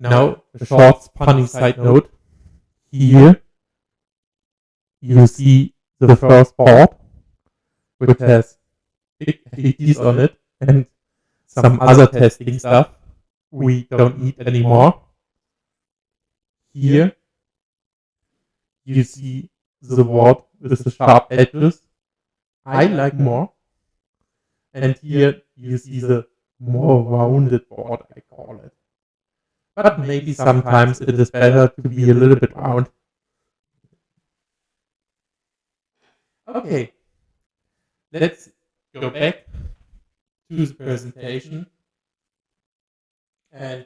Now, a short funny side note. Here, you see the first board, which has big LEDs on it and some other testing stuff we don't need anymore. Here, you see the board with the sharp edges I like more. And here, you see the more rounded board, I call it. but maybe sometimes it is better to be a little bit round. Okay, let's go back to the presentation and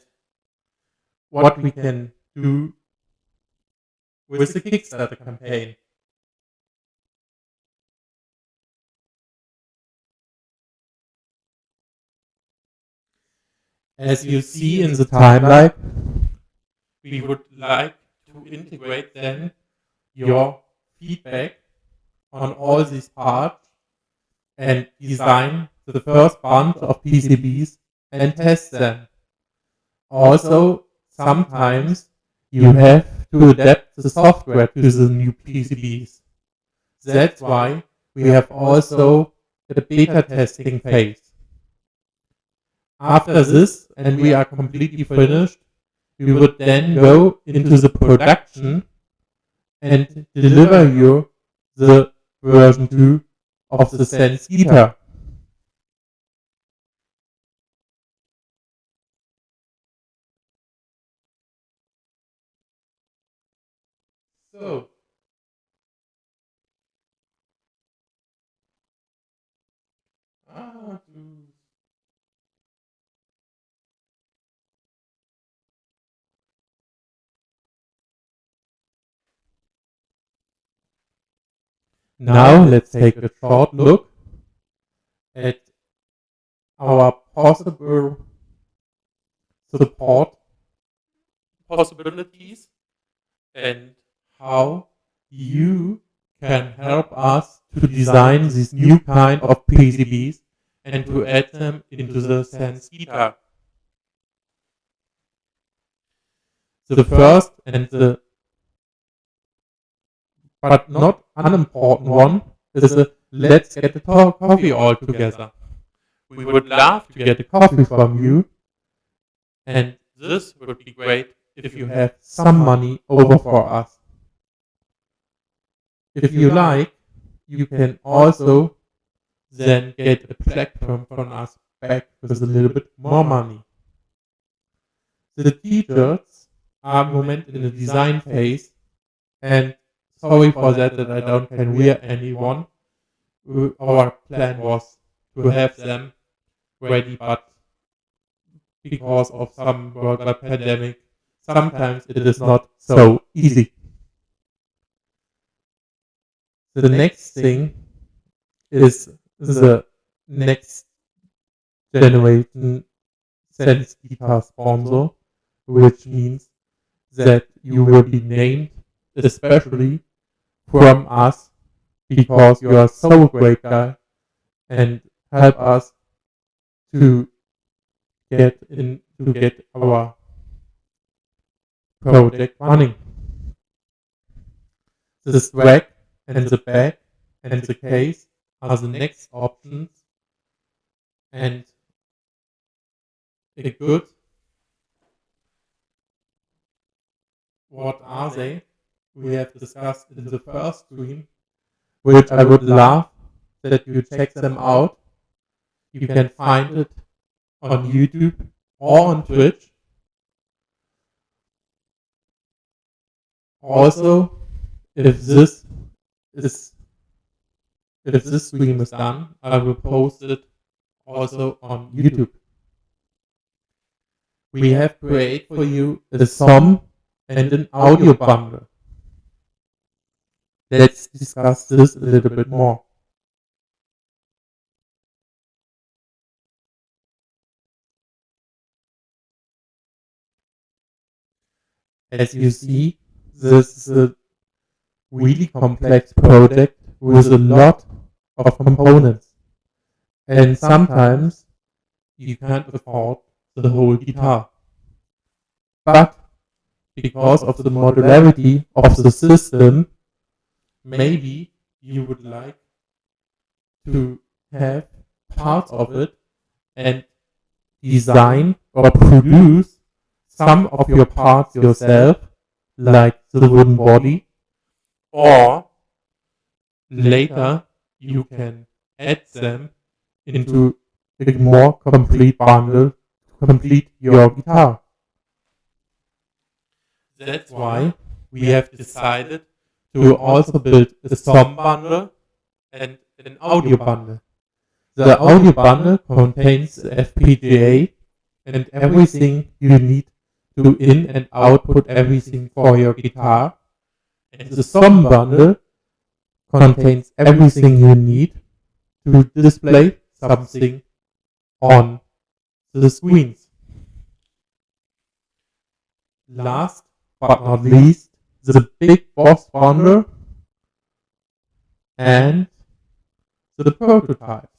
what we can do with the Kickstarter campaign. As you see in the timeline, we would like to integrate then your feedback on all these parts and design the first bunch of PCBs and test them. Also, sometimes you have to adapt the software to the new PCBs. That's why we have also a beta testing phase. After this, and we are completely finished, we would then go into the production and deliver you the version 2 of the SensGuitar. So, now let's take a short look at our possible support possibilities and how you can help us to design this new kind of PCBs and to add them into the SensGuitar. The first and the but not unimportant one is a let's get a coffee all together. We would love to get a coffee from you, and this would be great if you have some money over for us. If you like, you can also then get a platform from us back with a little bit more money. The teachers are moment in the design phase, and sorry for that I don't can wear anyone. Our plan was to have them ready, but because of some worldwide pandemic, sometimes it is not so easy. The next thing is the next generation SensGuitar sponsor, which means that you will be named especially from us because you are so great guy and help us to get our project running. The swag and the bag and the case are the next options, and a good, what are they? We have discussed in the first stream, which I would love that you check them out. You can find it on YouTube or on Twitch. Also, if this stream is done, I will post it also on YouTube. We have created for you a song and an audio bundle. Let's discuss this a little bit more. As you see, this is a really complex project with a lot of components, and sometimes you can't afford the whole guitar. But because of the modularity of the system, maybe you would like to have parts of it and design or produce some of your parts yourself, like the wooden body, or later you can add them into a more complete bundle to complete your guitar. That's why we have decided to also build a SOM bundle and an audio bundle. The audio bundle contains the Fpga and everything you need to in and output everything for your guitar. And the SOM bundle contains everything you need to display something on the screens. Last but not least, the big boss bundle and the prototypes.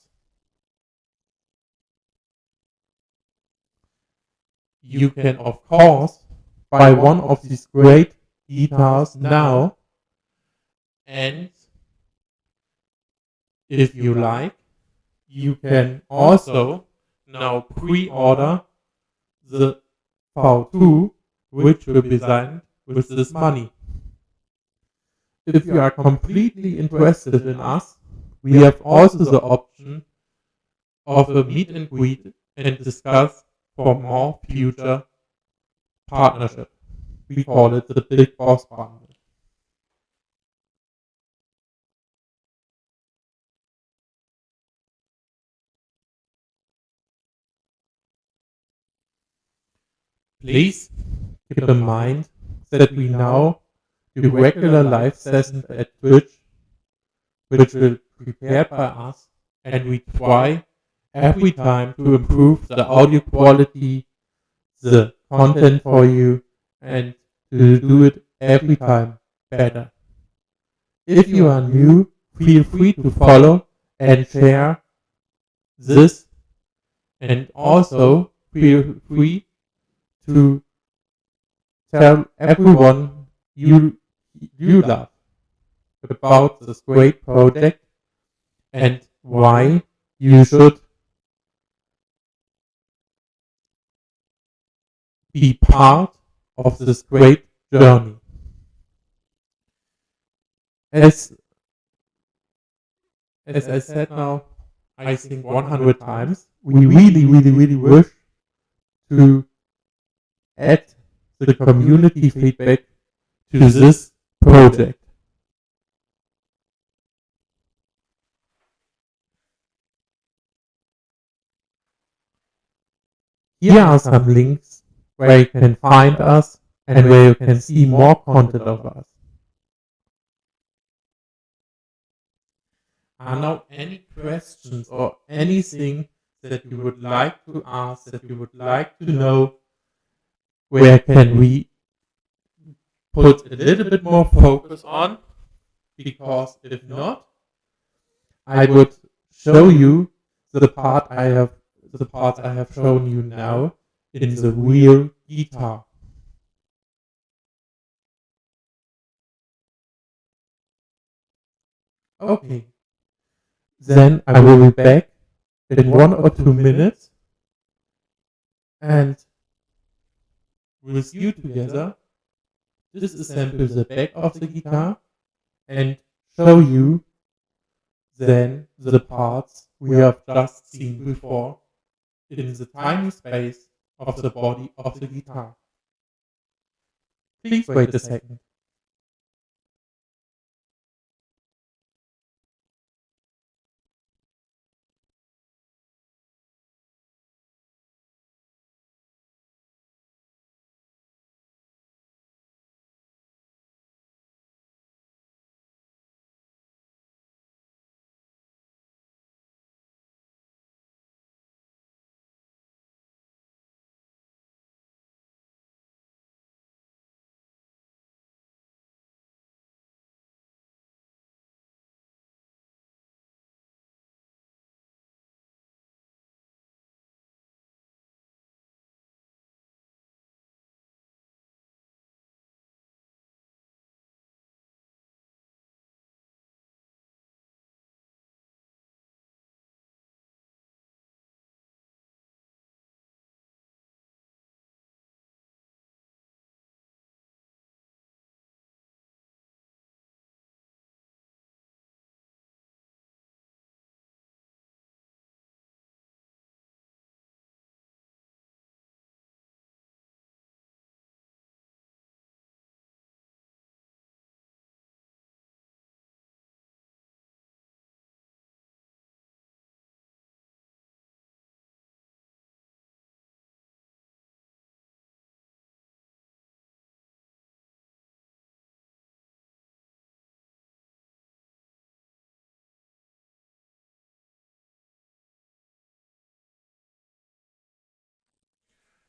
You can of course buy one of these great guitars now, and if you like, you can also now pre-order the V2, which will be designed with this money. If you are completely interested in us, we have also the option of a meet and greet and discuss for more future partnership. We call it the Big Boss Bundle. Please keep in mind that we now do regular live sessions at Twitch, which will be prepared by us, and we try every time to improve the audio quality, the content for you, and to do it every time better. If you are new, feel free to follow and share this, and also feel free to tell everyone you love about this great project and why you should be part of this great journey. As I said now, I think 100 times, we really wish to add the community feedback to this project. Here are some links where you can find us and where you can see more content of us. Are now any questions or anything that you would like to ask, that you would like to know? Where can we put a little bit more focus on? Because if not, I would show you the parts I have shown you now in the real guitar. Okay. Then I will be back in 1 or 2 minutes and with you together disassemble the back of the guitar and show you then the parts we have just seen before in the tiny space of the body of the guitar. Please wait a second.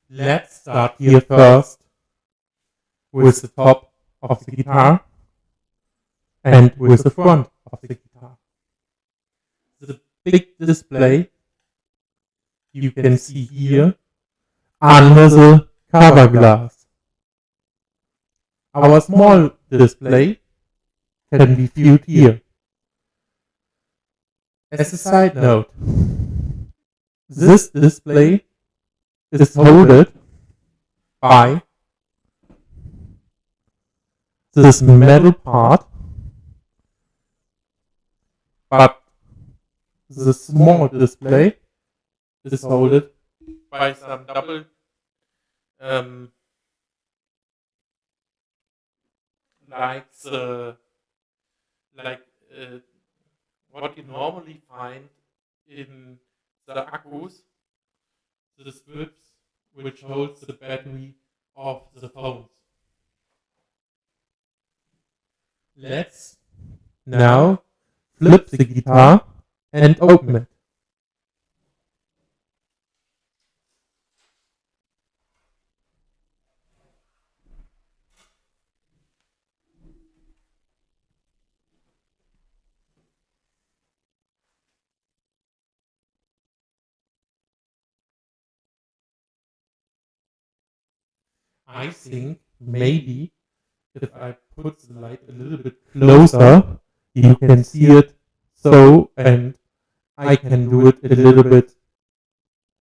Let's start here first with the top of the guitar and with the front of the guitar. The big display you can see here under the cover glass. Our small display can be viewed here. As a side note, this display is held by this metal part, but the small display is held by some double what you normally find in the accus, the strips which holds the battery of the phones. Let's now flip the guitar and open it. I think maybe if I put the light a little bit closer, you can see it so, and I can do it a little bit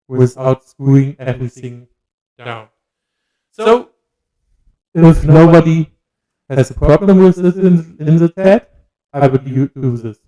without screwing everything down. So, if nobody has a problem with this in the chat, I would do this.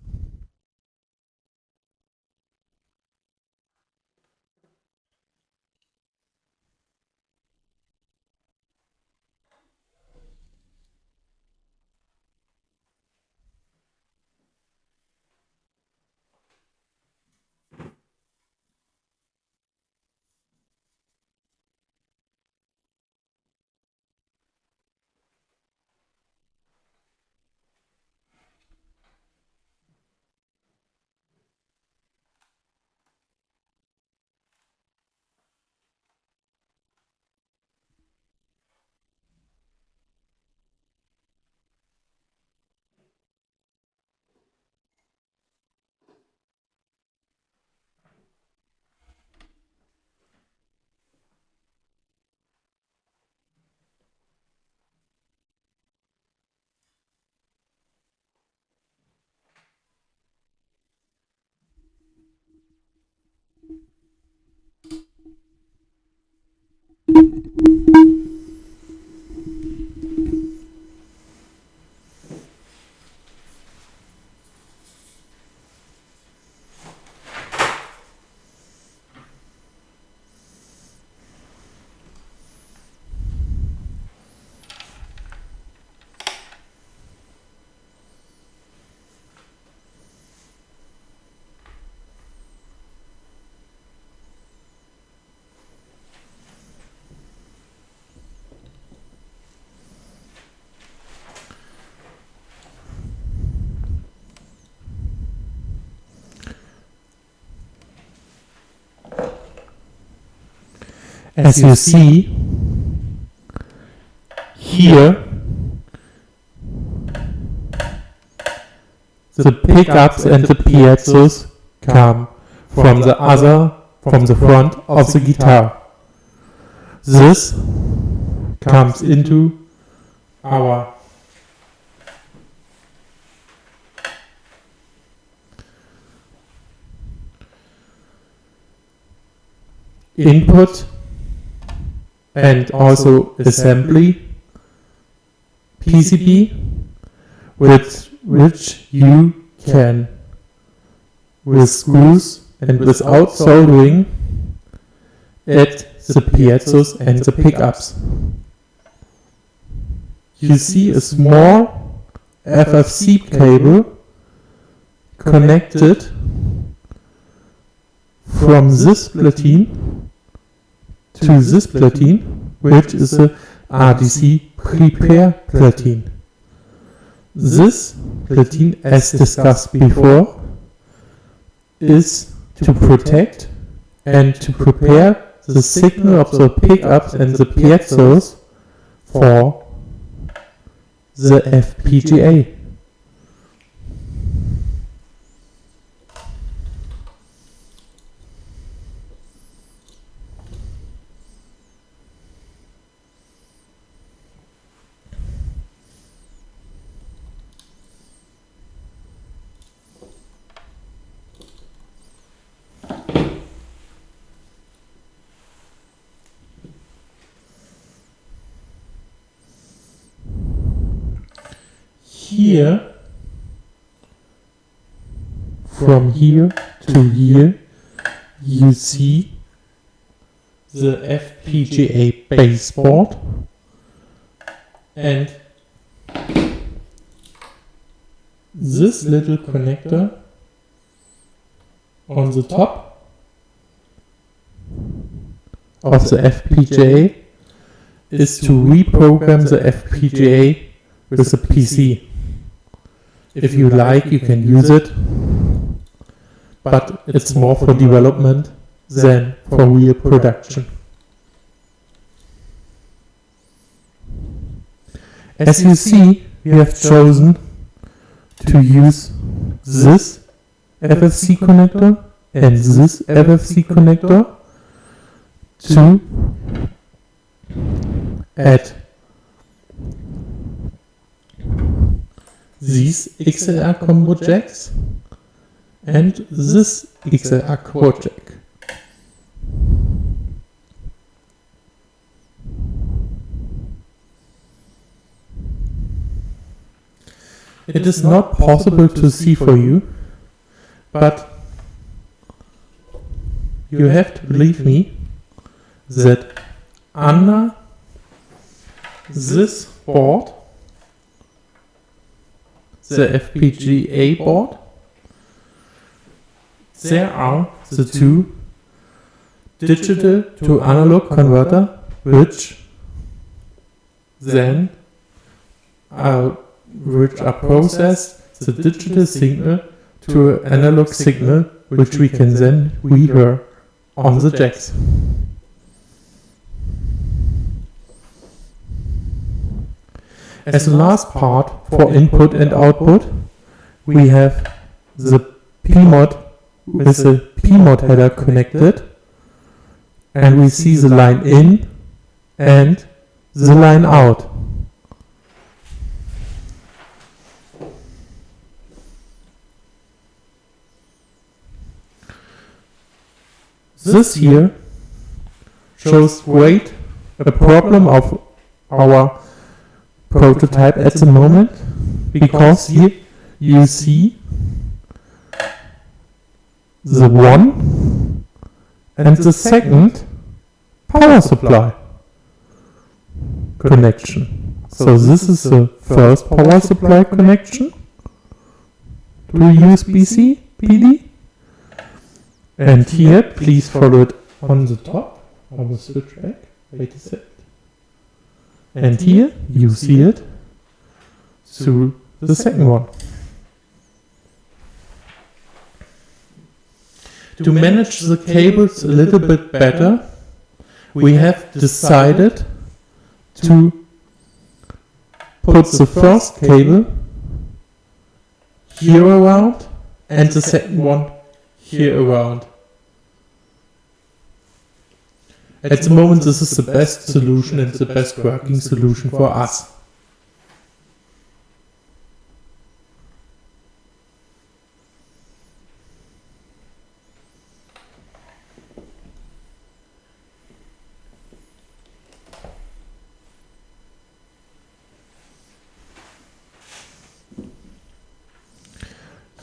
As you see, here the pickups and the piazzos come from the front of the guitar. This comes into our input and also assembly PCB, with which you can, with screws and without soldering, add the piazzos and the pickups. You see a small Ffc cable connected from this platine to this platine, which is a RDC prepare platine. This platine, as discussed before, is to protect and to prepare the signal of the pickups and the piezos for the Fpga. Here, from here to here, you see the Fpga baseboard and this little connector on the top of the Fpga is to reprogram the Fpga with a PC. If you like, you can use it, but it's more for development than for real production. As you see, we have chosen to use this Ffc connector and this Ffc connector to add these XLR combo jacks and this XLR core jack. It is not possible to see for you, but you have to believe me that under this board, the Fpga board, there are the two digital to analog converter which are processed the digital signal to an analog signal which we can then rehear on the jacks. As the last part for input and output, we have the PMOD with the PMOD header connected, and we see the line in and the line out. This here shows great a problem of our prototype at the moment, because here you see the one and the second power supply connection. So this is the first power supply connection to USB-C PD, and here please follow it on the top. I will switch back, wait a sec. And here you see it through the second one. To manage the cables a little bit better, we have decided to put the first cable here around and the second one here around. At the moment, this is the best solution and the best working solution for us.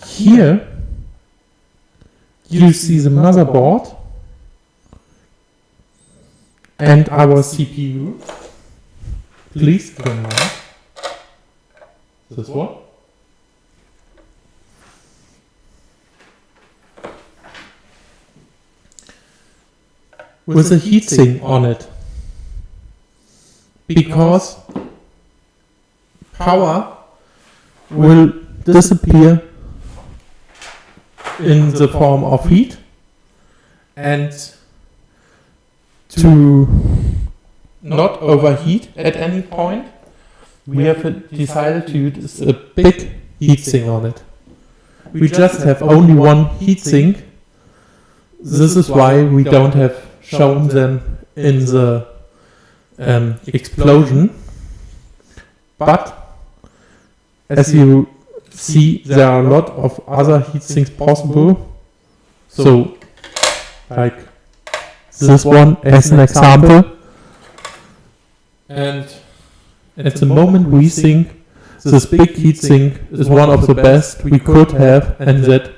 Here, you see the motherboard and our CPU. Please come on. This one. With a heatsink on it, because power will disappear in the form of heat, and to not overheat at any point, we have decided to use a big heatsink on it. We just have only one heatsink. This is why we don't have shown them in the explosion. But as you see, there are a lot of other heatsinks possible. So, like this one as an example. And at the moment we think this big heatsink is one of the best we could have, and that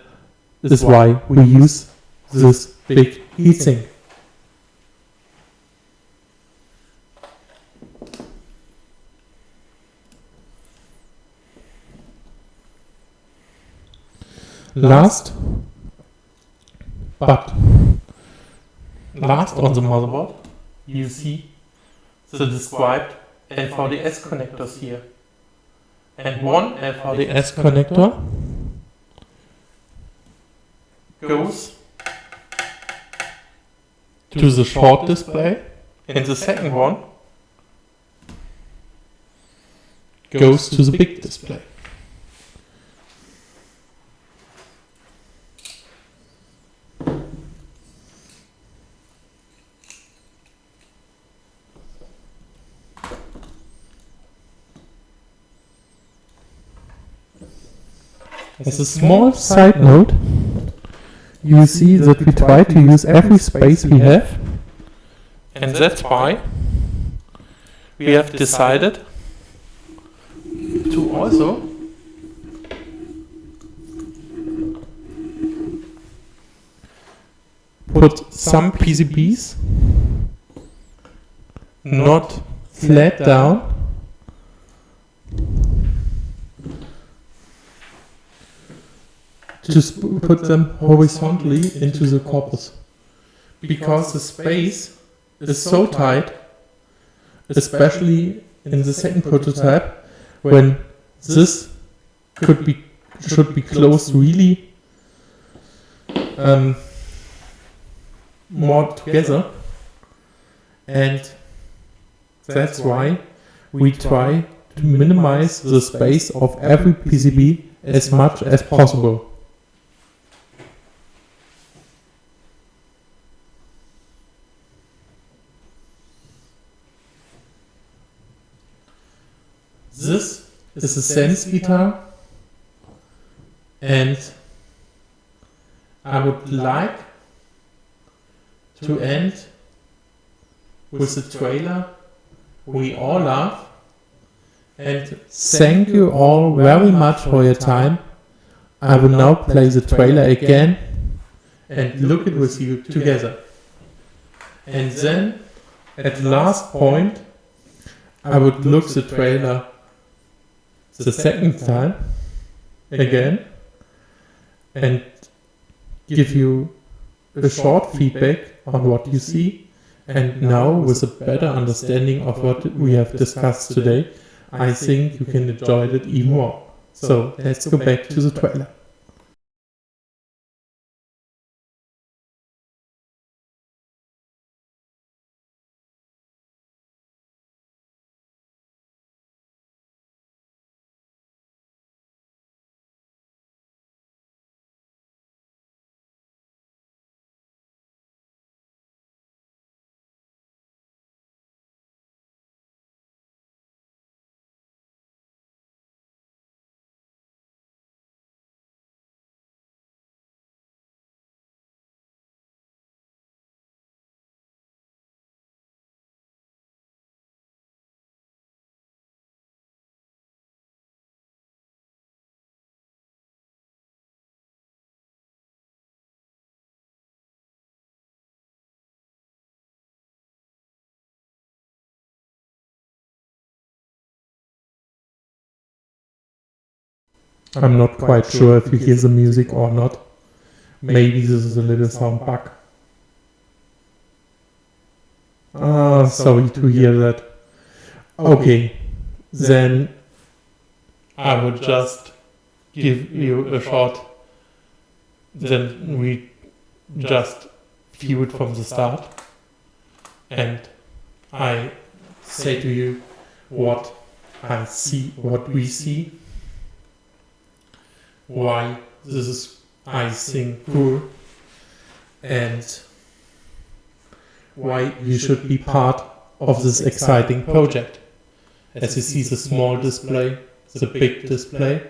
is why we use this big heatsink. Last on the motherboard, you see the described LVDS connectors here. And one LVDS connector goes to the short display, and the second one goes to the big display. As a small side note, you see that we try to use every space we have, and that's why we have decided to also put some PCBs not flat down, just put them horizontally into the corpus, because the space is so tight, especially in the second prototype, when this should be closed really more together, and that's why we try to minimize the space of every PCB as much as possible. This is a SensGuitar, and I would like to end with the trailer we all love, and thank you all very much for your time. I will now play the trailer again and look it with you together. And then at the last point I would look the trailer the second time again and give you a short feedback on what you see, and now with a better understanding of what we have discussed today, I think you can enjoy it even more. So let's go back to the trailer. I'm not quite sure if you hear the music or not. Maybe this is a little sound bug. Sorry to hear that. Okay, then I will just give you a short, then we just view it from the start. and I say to you what I see, what we see, why this is, I think, cool, and why you should be part of this exciting project. As you see the small display, the big display.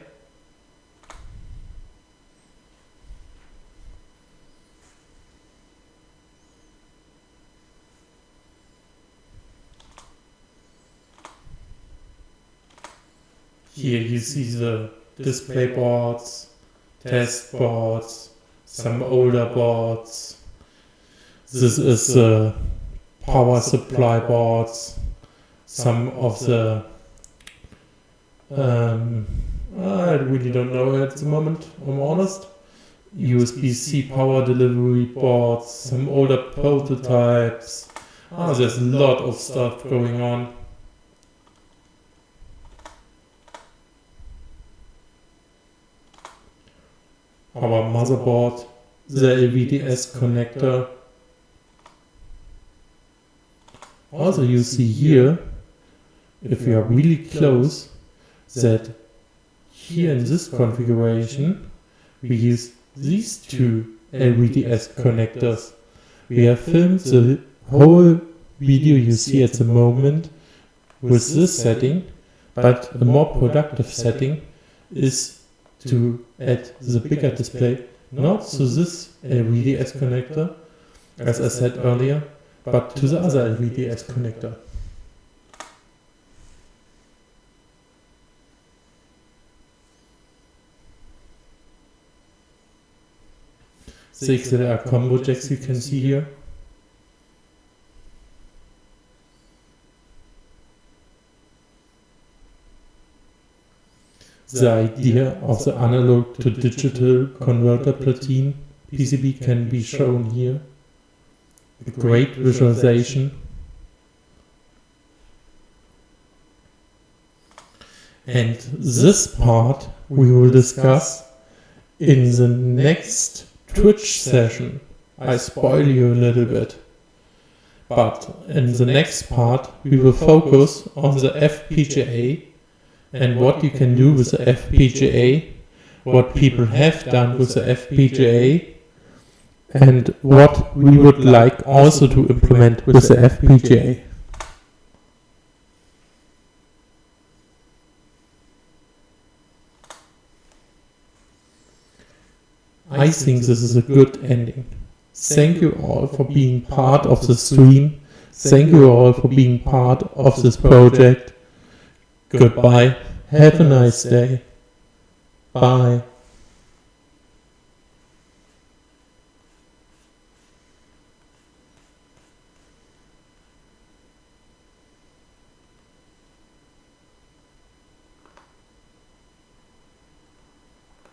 Here you see the display boards, test boards, some older boards. This is the power supply boards, some of the I really don't know at the moment, I'm honest. USB-C power delivery boards, some older prototypes. There's a lot of stuff going on. Our motherboard, the LVDS connector. Also you see here, if you are really close, that here in this configuration we use these two LVDS connectors. We have filmed the whole video you see at the moment with this setting, but a more productive setting is to add the bigger display, not to this LVDS connector, as I said earlier, but to the other LVDS connector. The XLR combo jacks you can see here. The idea of the analog to digital converter platine PCB can be shown here. A great visualization. And this part we will discuss in the next Twitch session. I spoil you a little bit. But in the next part we will focus on the Fpga and what you can do with the Fpga, what people have done with the Fpga, and what we would like also to implement with the Fpga. I think this is a good ending. Thank you all for being part of the stream. Thank you all for being part of this project. Goodbye. Have a nice day. Bye.